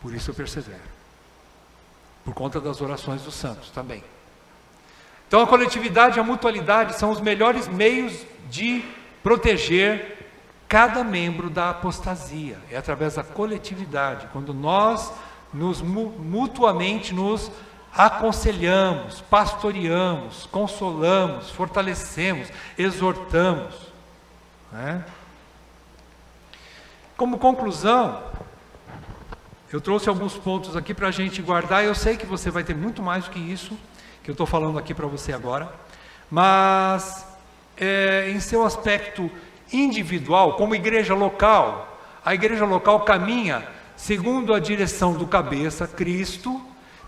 Por isso eu persevero. Por conta das orações dos santos também. Então a coletividade e a mutualidade são os melhores meios de proteger cada membro da apostasia. É através da coletividade, quando nós mutuamente nos aconselhamos, pastoreamos, consolamos, fortalecemos, exortamos, né? Como conclusão, eu trouxe alguns pontos aqui para a gente guardar. Eu sei que você vai ter muito mais do que isso que eu estou falando aqui para você agora, mas em seu aspecto individual, como igreja local, a igreja local caminha segundo a direção do cabeça, Cristo,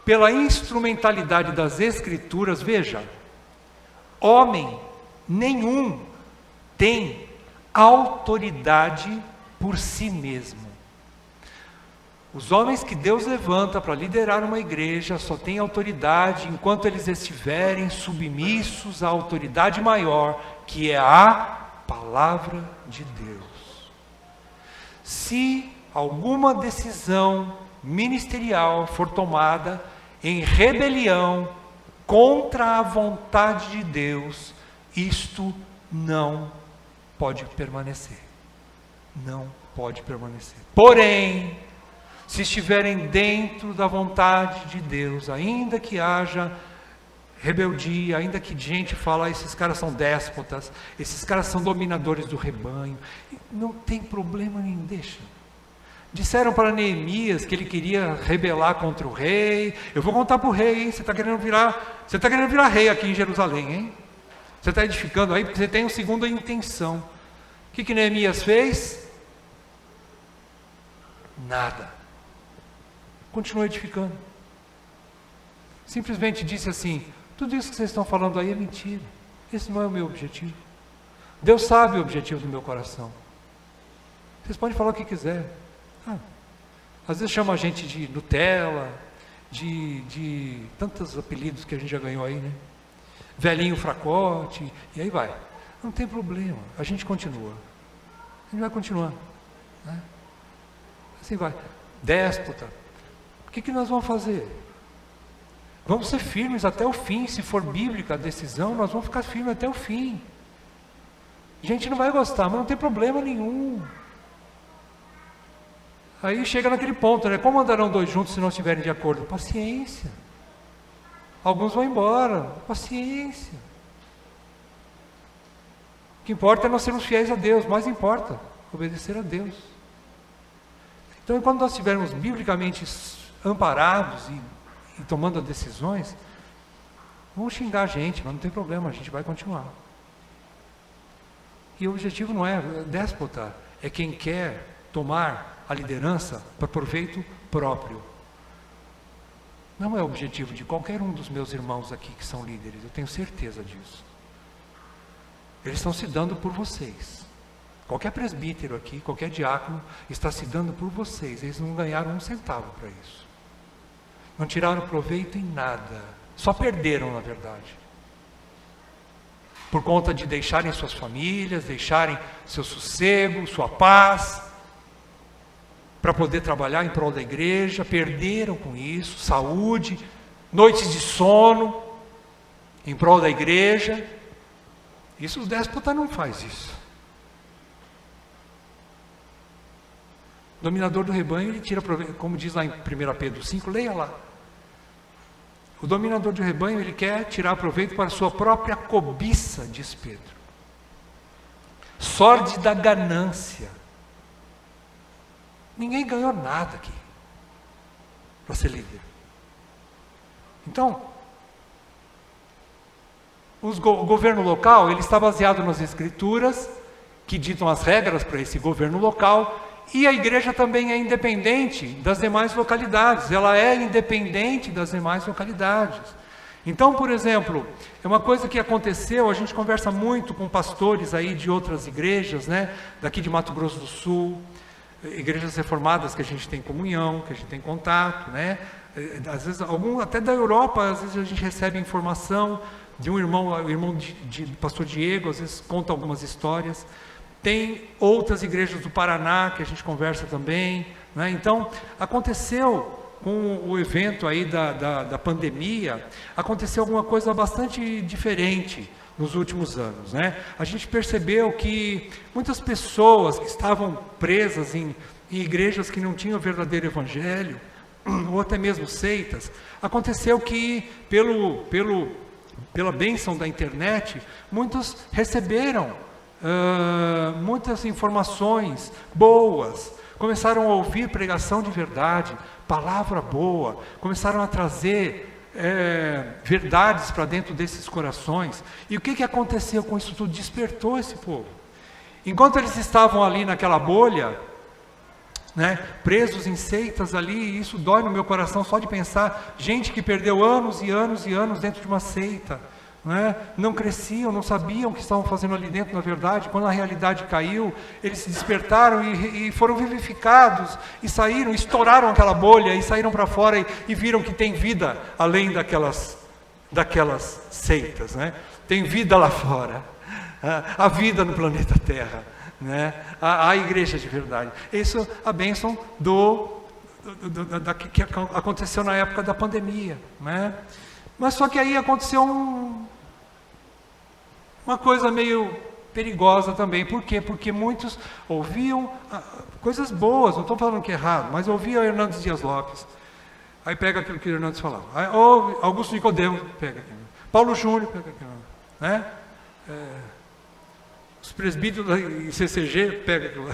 pela instrumentalidade das Escrituras. Veja, homem nenhum tem autoridade por si mesmo. Os homens que Deus levanta para liderar uma igreja só têm autoridade enquanto eles estiverem submissos à autoridade maior, que é a palavra de Deus. Se alguma decisão ministerial for tomada em rebelião contra a vontade de Deus, isto não pode permanecer. Não pode permanecer. Porém, se estiverem dentro da vontade de Deus, ainda que haja rebeldia, ainda que gente fala: esses caras são déspotas, esses caras são dominadores do rebanho, não tem problema nenhum, deixa. Disseram para Neemias que ele queria rebelar contra o rei. Eu vou contar para o rei, hein? Você está querendo virar rei aqui em Jerusalém, hein? Você está edificando aí porque você tem uma segunda intenção. O que Neemias fez? Nada. Continuou edificando. Simplesmente disse assim: tudo isso que vocês estão falando aí é mentira. Esse não é o meu objetivo. Deus sabe o objetivo do meu coração. Vocês podem falar o que quiser. Às vezes chama a gente de Nutella, de tantos apelidos que a gente já ganhou aí, né? Velhinho fracote, e aí vai. Não tem problema, a gente continua. A gente vai continuar, né? Assim vai. Déspota. O que nós vamos fazer? Vamos ser firmes até o fim. Se for bíblica a decisão, nós vamos ficar firmes até o fim. A gente não vai gostar, mas não tem problema nenhum. Aí chega naquele ponto, né? Como andarão dois juntos se não estiverem de acordo? Paciência. Alguns vão embora. Paciência. O que importa é nós sermos fiéis a Deus. Mais importa obedecer a Deus. Então, enquanto nós estivermos biblicamente amparados e tomando decisões, vamos xingar a gente, mas não tem problema, a gente vai continuar. E o objetivo não é déspota, é quem quer tomar a liderança para proveito próprio. Não é o objetivo de qualquer um dos meus irmãos aqui que são líderes, eu tenho certeza disso. Eles estão se dando por vocês. Qualquer presbítero aqui, qualquer diácono está se dando por vocês. Eles não ganharam um centavo para isso. Não tiraram proveito em nada só perderam, na verdade. Por conta de deixarem suas famílias, deixarem seu sossego, sua paz, para poder trabalhar em prol da igreja, perderam com isso, saúde, noites de sono, em prol da igreja. Isso o déspota não faz isso. O dominador do rebanho, ele tira proveito, como diz lá em 1 Pedro 5, leia lá. O dominador do rebanho, ele quer tirar proveito para a sua própria cobiça, diz Pedro. Sórdida ganância. Ninguém ganhou nada aqui para ser líder. Então, o governo local, ele está baseado nas escrituras, que ditam as regras para esse governo local, e a igreja também é independente das demais localidades, ela é independente das demais localidades. Então, por exemplo, é uma coisa que aconteceu, a gente conversa muito com pastores aí de outras igrejas, né, daqui de Mato Grosso do Sul, igrejas reformadas que a gente tem comunhão, que a gente tem contato, né, às vezes, até da Europa, às vezes a gente recebe informação de um irmão, o irmão de pastor Diego, às vezes conta algumas histórias. Tem outras igrejas do Paraná que a gente conversa também, né? Então, aconteceu com o evento aí da pandemia, aconteceu alguma coisa bastante diferente nos últimos anos, né? A gente percebeu que muitas pessoas que estavam presas em igrejas que não tinham o verdadeiro evangelho, ou até mesmo seitas, aconteceu que pela bênção da internet, muitos receberam muitas informações boas, começaram a ouvir pregação de verdade, palavra boa, começaram a trazer verdades para dentro desses corações. E o que aconteceu com isso tudo? Despertou esse povo. Enquanto eles estavam ali naquela bolha, né, presos em seitas ali, e isso dói no meu coração só de pensar, gente que perdeu anos e anos e anos dentro de uma seita, né, não cresciam, não sabiam o que estavam fazendo ali dentro, na verdade. Quando a realidade caiu, eles se despertaram e foram vivificados, e saíram, estouraram aquela bolha, e saíram para fora e viram que tem vida além daquelas seitas, né? Tem vida lá fora, a vida no planeta Terra, né? A igreja de verdade. Isso é a bênção que aconteceu na época da pandemia, né? Mas só que aí aconteceu uma coisa meio perigosa também. Por quê? Porque muitos ouviam coisas boas, não estou falando que é errado, mas ouviam Hernandes Dias Lopes. Aí pega aquilo que o Hernandes falava. Aí, Augusto Nicodemo pega aquilo. Paulo Júnior pega aquilo, né? Os presbíteros da CCG pega aquilo.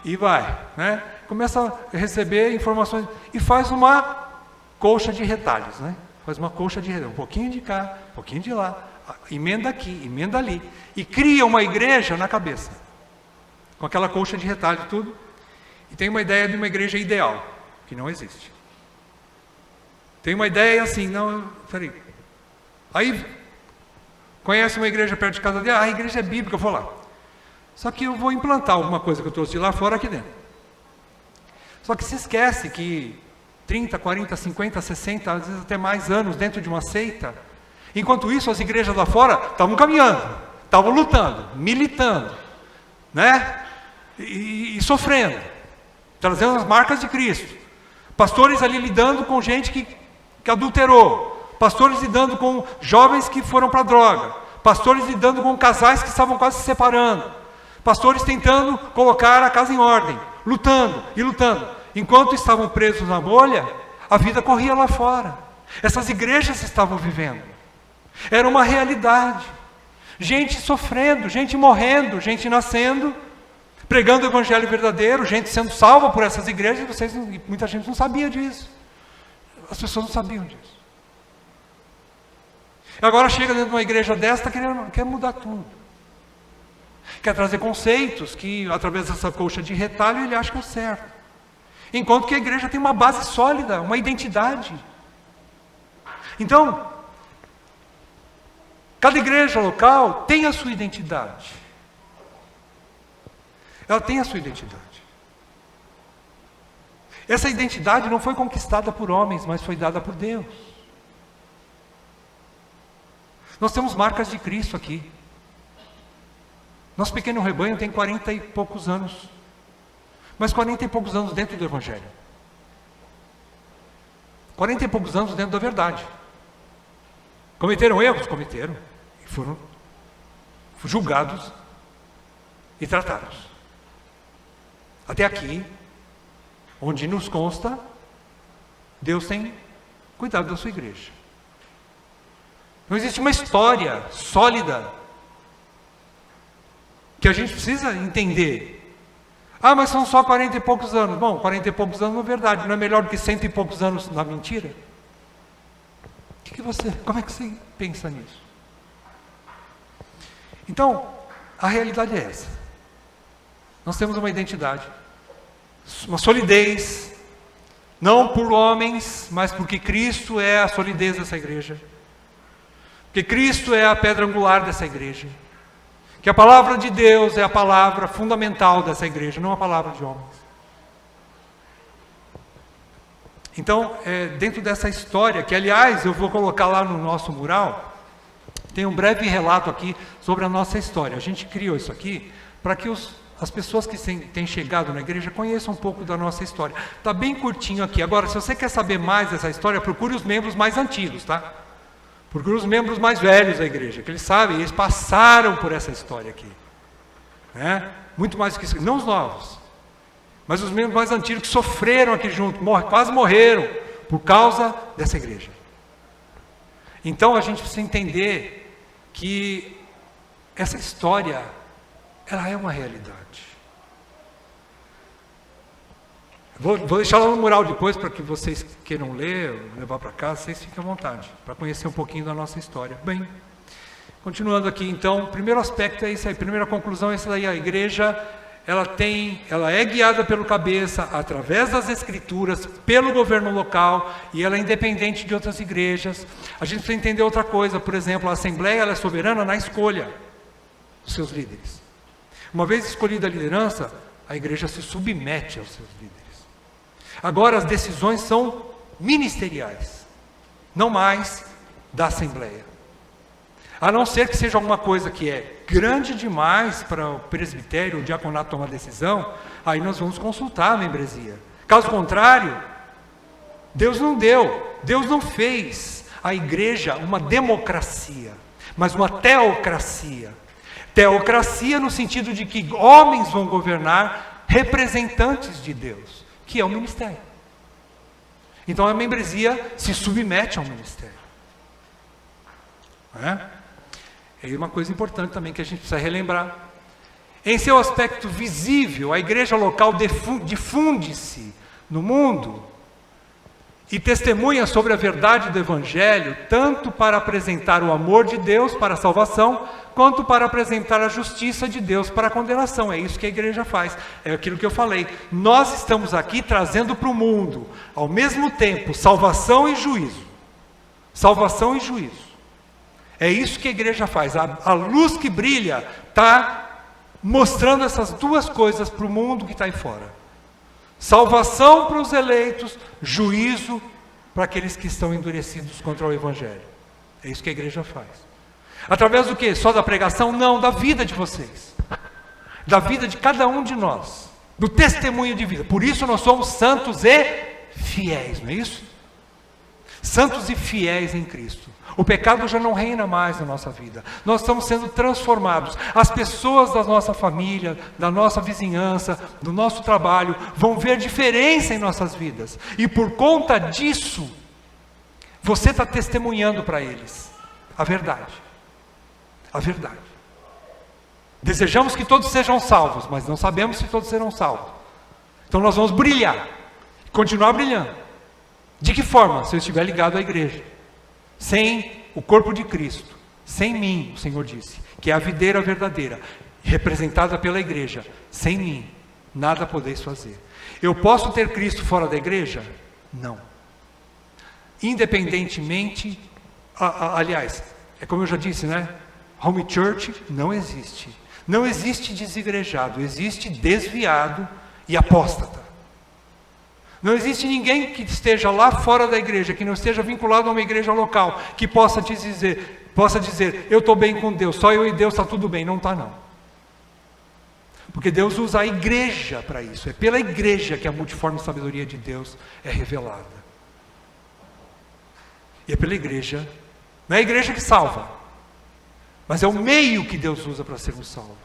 E vai, né? Começa a receber informações e faz uma colcha de retalhos, né? Faz uma colcha de retalhos, um pouquinho de cá, um pouquinho de lá, emenda aqui, emenda ali, e cria uma igreja na cabeça, com aquela colcha de retalho e tudo, e tem uma ideia de uma igreja ideal, que não existe. Tem uma ideia assim, não, peraí, aí conhece uma igreja perto de casa dele, a igreja é bíblica, eu vou lá. Só que eu vou implantar alguma coisa que eu trouxe de lá fora aqui dentro. Só que se esquece que 30, 40, 50, 60, às vezes até mais anos dentro de uma seita, enquanto isso as igrejas lá fora estavam caminhando, estavam lutando, militando, né? E sofrendo, trazendo as marcas de Cristo. Pastores ali lidando com gente que adulterou, pastores lidando com jovens que foram para a droga, pastores lidando com casais que estavam quase se separando, pastores tentando colocar a casa em ordem, lutando e lutando. Enquanto estavam presos na bolha, a vida corria lá fora. Essas igrejas estavam vivendo. Era uma realidade. Gente sofrendo, gente morrendo, gente nascendo, pregando o evangelho verdadeiro, gente sendo salva por essas igrejas. Muita gente não sabia disso. As pessoas não sabiam disso. Agora chega dentro de uma igreja desta, quer mudar tudo. Quer trazer conceitos que, através dessa colcha de retalho, ele acha que é certo. Enquanto que a igreja tem uma base sólida, uma identidade. Então, cada igreja local tem a sua identidade. Ela tem a sua identidade. Essa identidade não foi conquistada por homens, mas foi dada por Deus. Nós temos marcas de Cristo aqui. Nosso pequeno rebanho tem 40 e poucos anos. Mas 40 e poucos anos dentro do Evangelho. 40 e poucos anos dentro da verdade. Cometeram erros? Cometeram. E foram julgados e tratados. Até aqui, onde nos consta, Deus tem cuidado da sua igreja. Não existe uma história sólida que a gente precisa entender. Ah, mas são só 40 e poucos anos. Bom, 40 e poucos anos na verdade, não é melhor do que 100 e poucos anos na mentira? Como é que você pensa nisso? Então, a realidade é essa. Nós temos uma identidade, uma solidez, não por homens, mas porque Cristo é a solidez dessa igreja. Porque Cristo é a pedra angular dessa igreja. Que a palavra de Deus é a palavra fundamental dessa igreja, não a palavra de homens. Então, dentro dessa história, que aliás eu vou colocar lá no nosso mural, tem um breve relato aqui sobre a nossa história. A gente criou isso aqui para que as pessoas que têm chegado na igreja conheçam um pouco da nossa história. Está bem curtinho aqui. Agora, se você quer saber mais dessa história, procure os membros mais antigos, tá? Procure os membros mais velhos da igreja, que eles sabem, eles passaram por essa história aqui. Né? Muito mais que isso, não os novos, mas os membros mais antigos que sofreram aqui junto, quase morreram por causa dessa igreja. Então a gente precisa entender que essa história, ela é uma realidade. Vou deixar lá no mural depois para que vocês queiram ler, levar para casa, vocês fiquem à vontade, para conhecer um pouquinho da nossa história. Bem, continuando aqui então, o primeiro aspecto é isso aí, primeira conclusão é isso daí, a igreja, ela é guiada pelo cabeça, através das escrituras, pelo governo local, e ela é independente de outras igrejas. A gente precisa entender outra coisa, por exemplo, a Assembleia ela é soberana na escolha dos seus líderes. Uma vez escolhida a liderança, a igreja se submete aos seus líderes. Agora as decisões são ministeriais, não mais da Assembleia. A não ser que seja alguma coisa que é grande demais para o presbitério, o diaconato tomar decisão, aí nós vamos consultar a membresia. Caso contrário, Deus não deu, Deus não fez a igreja uma democracia, mas uma teocracia. Teocracia no sentido de que homens vão governar representantes de Deus, que é o ministério. Então a membresia se submete ao ministério. É uma coisa importante também que a gente precisa relembrar. Em seu aspecto visível, a igreja local difunde-se no mundo e testemunha sobre a verdade do Evangelho, tanto para apresentar o amor de Deus para a salvação, quanto para apresentar a justiça de Deus para a condenação. É isso que a igreja faz, é aquilo que eu falei. Nós estamos aqui trazendo para o mundo, ao mesmo tempo, salvação e juízo. Salvação e juízo. É isso que a igreja faz. A luz que brilha está mostrando essas duas coisas para o mundo que está aí fora. Salvação para os eleitos, juízo para aqueles que estão endurecidos contra o Evangelho. É isso que a igreja faz. Através do quê? Só da pregação? Não, da vida de vocês. Da vida de cada um de nós. Do testemunho de vida. Por isso nós somos santos e fiéis, não é isso? Santos e fiéis em Cristo. O pecado já não reina mais na nossa vida. Nós estamos sendo transformados. As pessoas da nossa família, da nossa vizinhança, do nosso trabalho, vão ver diferença em nossas vidas. E por conta disso, você está testemunhando para eles a verdade. A verdade. Desejamos que todos sejam salvos, mas não sabemos se todos serão salvos. Então nós vamos brilhar. Continuar brilhando. De que forma? Se eu estiver ligado à igreja. Sem o corpo de Cristo, sem mim, o Senhor disse, que é a videira verdadeira, representada pela igreja, sem mim, nada podeis fazer. Eu posso ter Cristo fora da igreja? Não. Independentemente, aliás, é como eu já disse, né? Home church não existe. Não existe desigrejado, existe desviado e apóstata. Não existe ninguém que esteja lá fora da igreja, que não esteja vinculado a uma igreja local, que possa te dizer, possa dizer, eu estou bem com Deus, só eu e Deus está tudo bem. Não está não. Porque Deus usa a igreja para isso. É pela igreja que a multiforme sabedoria de Deus é revelada. E é pela igreja, não é a igreja que salva, mas é o meio que Deus usa para sermos salvos.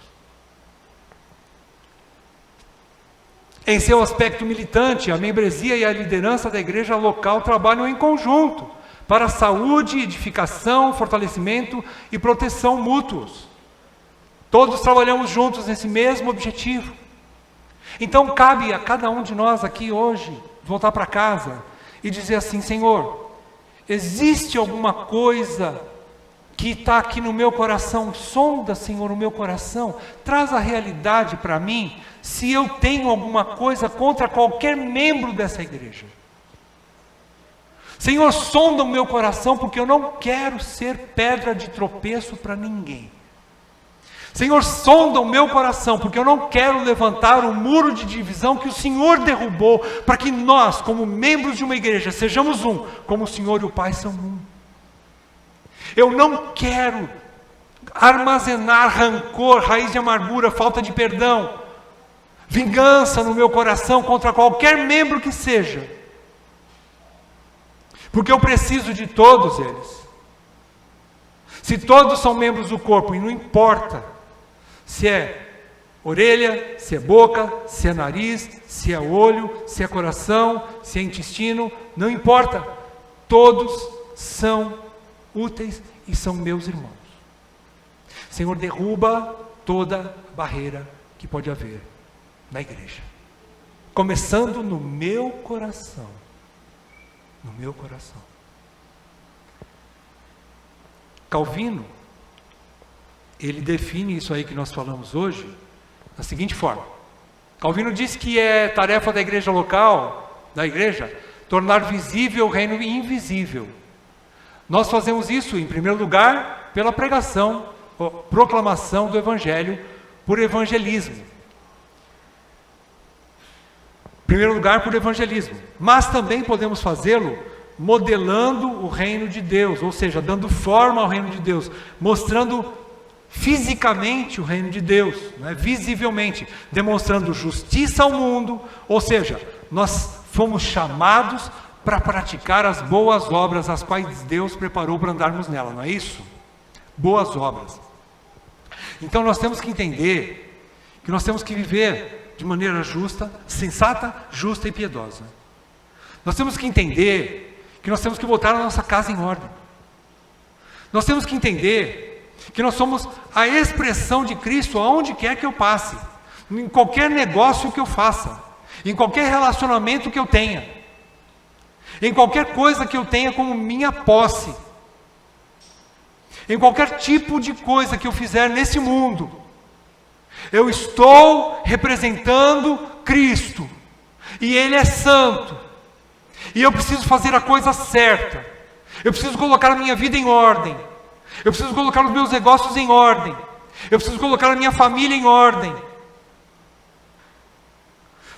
Em seu aspecto militante, a membresia e a liderança da igreja local trabalham em conjunto para a saúde, edificação, fortalecimento e proteção mútuos. Todos trabalhamos juntos nesse mesmo objetivo. Então cabe a cada um de nós aqui hoje voltar para casa e dizer assim, Senhor, existe alguma coisa que está aqui no meu coração? Sonda, Senhor, o meu coração, traz a realidade para mim, se eu tenho alguma coisa contra qualquer membro dessa igreja. Senhor, sonda o meu coração, porque eu não quero ser pedra de tropeço para ninguém. Senhor, sonda o meu coração, porque eu não quero levantar o muro de divisão que o Senhor derrubou, para que nós, como membros de uma igreja, sejamos um, como o Senhor e o Pai são um. Eu não quero armazenar rancor, raiz de amargura, falta de perdão, vingança no meu coração contra qualquer membro que seja, porque eu preciso de todos eles. Se todos são membros do corpo, e não importa se é orelha, se é boca, se é nariz, se é olho, se é coração, se é intestino, não importa, todos são úteis e são meus irmãos. Senhor, derruba toda barreira que pode haver na igreja, começando no meu coração, no meu coração. Calvino, ele define isso aí que nós falamos hoje da seguinte forma. Calvino diz que é tarefa da igreja local, da igreja, tornar visível o reino invisível. Nós fazemos isso, em primeiro lugar, pela pregação, proclamação do evangelho, por evangelismo. Em primeiro lugar, por evangelismo. Mas também podemos fazê-lo modelando o reino de Deus, ou seja, dando forma ao reino de Deus, mostrando fisicamente o reino de Deus, né? Visivelmente, demonstrando justiça ao mundo, ou seja, nós fomos chamados para praticar as boas obras, as quais Deus preparou para andarmos nela, não é isso? Boas obras. Então nós temos que entender que nós temos que viver de maneira justa, sensata, justa e piedosa. Nós temos que entender que nós temos que botar a nossa casa em ordem. Nós temos que entender que nós somos a expressão de Cristo aonde quer que eu passe, em qualquer negócio que eu faça, em qualquer relacionamento que eu tenha, em qualquer coisa que eu tenha como minha posse, em qualquer tipo de coisa que eu fizer nesse mundo, eu estou representando Cristo, e Ele é santo, e eu preciso fazer a coisa certa, eu preciso colocar a minha vida em ordem, eu preciso colocar os meus negócios em ordem, eu preciso colocar a minha família em ordem,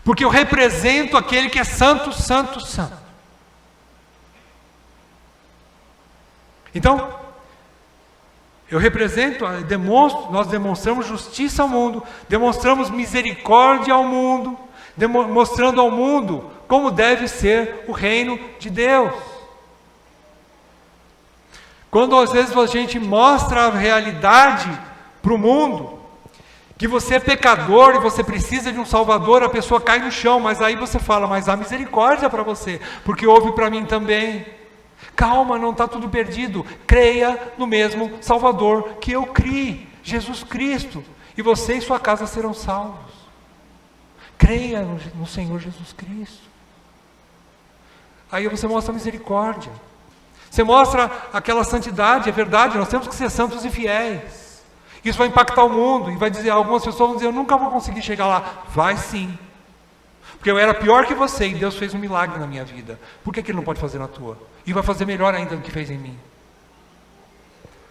porque eu represento aquele que é santo, santo, santo. Então, eu represento, nós demonstramos justiça ao mundo, demonstramos misericórdia ao mundo, mostrando ao mundo como deve ser o reino de Deus. Quando às vezes a gente mostra a realidade para o mundo, que você é pecador e você precisa de um Salvador, a pessoa cai no chão, mas aí você fala, mas há misericórdia para você, porque houve para mim também. Calma, não está tudo perdido, creia no mesmo Salvador que eu criei, Jesus Cristo, e você e sua casa serão salvos. Creia no Senhor Jesus Cristo. Aí você mostra a misericórdia, você mostra aquela santidade. É verdade, nós temos que ser santos e fiéis. Isso vai impactar o mundo, e vai dizer, algumas pessoas vão dizer, eu nunca vou conseguir chegar lá. Vai sim, porque eu era pior que você, e Deus fez um milagre na minha vida. Por que Ele não pode fazer na tua? E vai fazer melhor ainda do que fez em mim,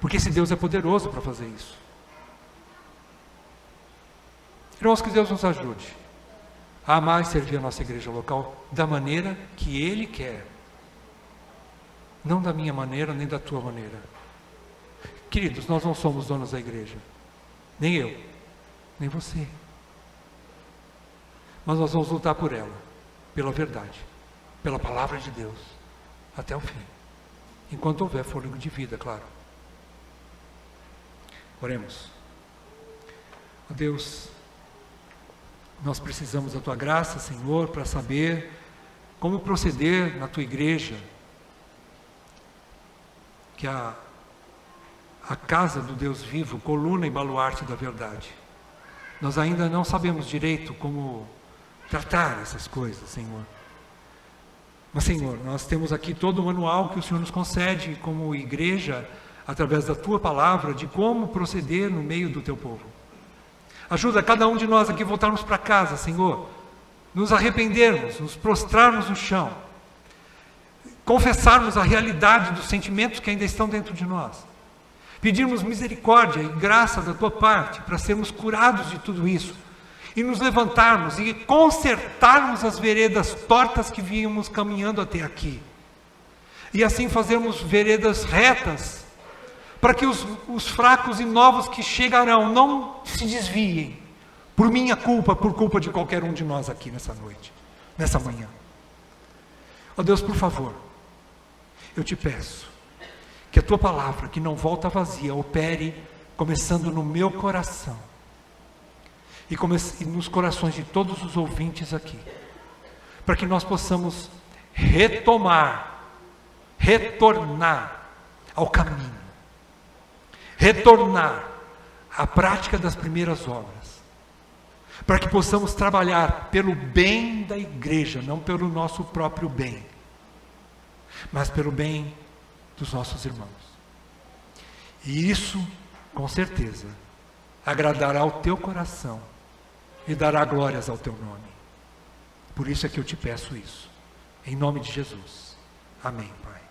porque esse Deus é poderoso para fazer isso. Irmãos, que Deus nos ajude a amar e servir a nossa igreja local da maneira que Ele quer, não da minha maneira nem da tua maneira. Queridos, nós não somos donos da igreja. Nem eu, nem você. Mas nós vamos lutar por ela, pela verdade, pela palavra de Deus, até o fim. Enquanto houver fôlego de vida, claro. Oremos. Ó Deus, nós precisamos da Tua graça, Senhor, para saber como proceder na Tua igreja, que a casa do Deus vivo, coluna e baluarte da verdade. Nós ainda não sabemos direito como tratar essas coisas, Senhor. Mas, Senhor, nós temos aqui todo o manual que o Senhor nos concede como igreja, através da Tua palavra, de como proceder no meio do Teu povo. Ajuda cada um de nós aqui a voltarmos para casa, Senhor, nos arrependermos, nos prostrarmos no chão, confessarmos a realidade dos sentimentos que ainda estão dentro de nós, pedirmos misericórdia e graça da Tua parte para sermos curados de tudo isso e nos levantarmos e consertarmos as veredas tortas que vínhamos caminhando até aqui e assim fazermos veredas retas para que os fracos e novos que chegarão não se desviem por minha culpa, por culpa de qualquer um de nós aqui nessa noite, nessa manhã. Ó Deus, por favor, eu te peço que a Tua palavra, que não volta vazia, opere começando no meu coração e nos corações de todos os ouvintes aqui, para que nós possamos retornar ao caminho, retornar à prática das primeiras obras, para que possamos trabalhar pelo bem da igreja, não pelo nosso próprio bem, mas pelo bem dos nossos irmãos. E isso, com certeza, agradará ao Teu coração e dará glórias ao Teu nome. Por isso é que eu te peço isso. Em nome de Jesus. Amém, Pai.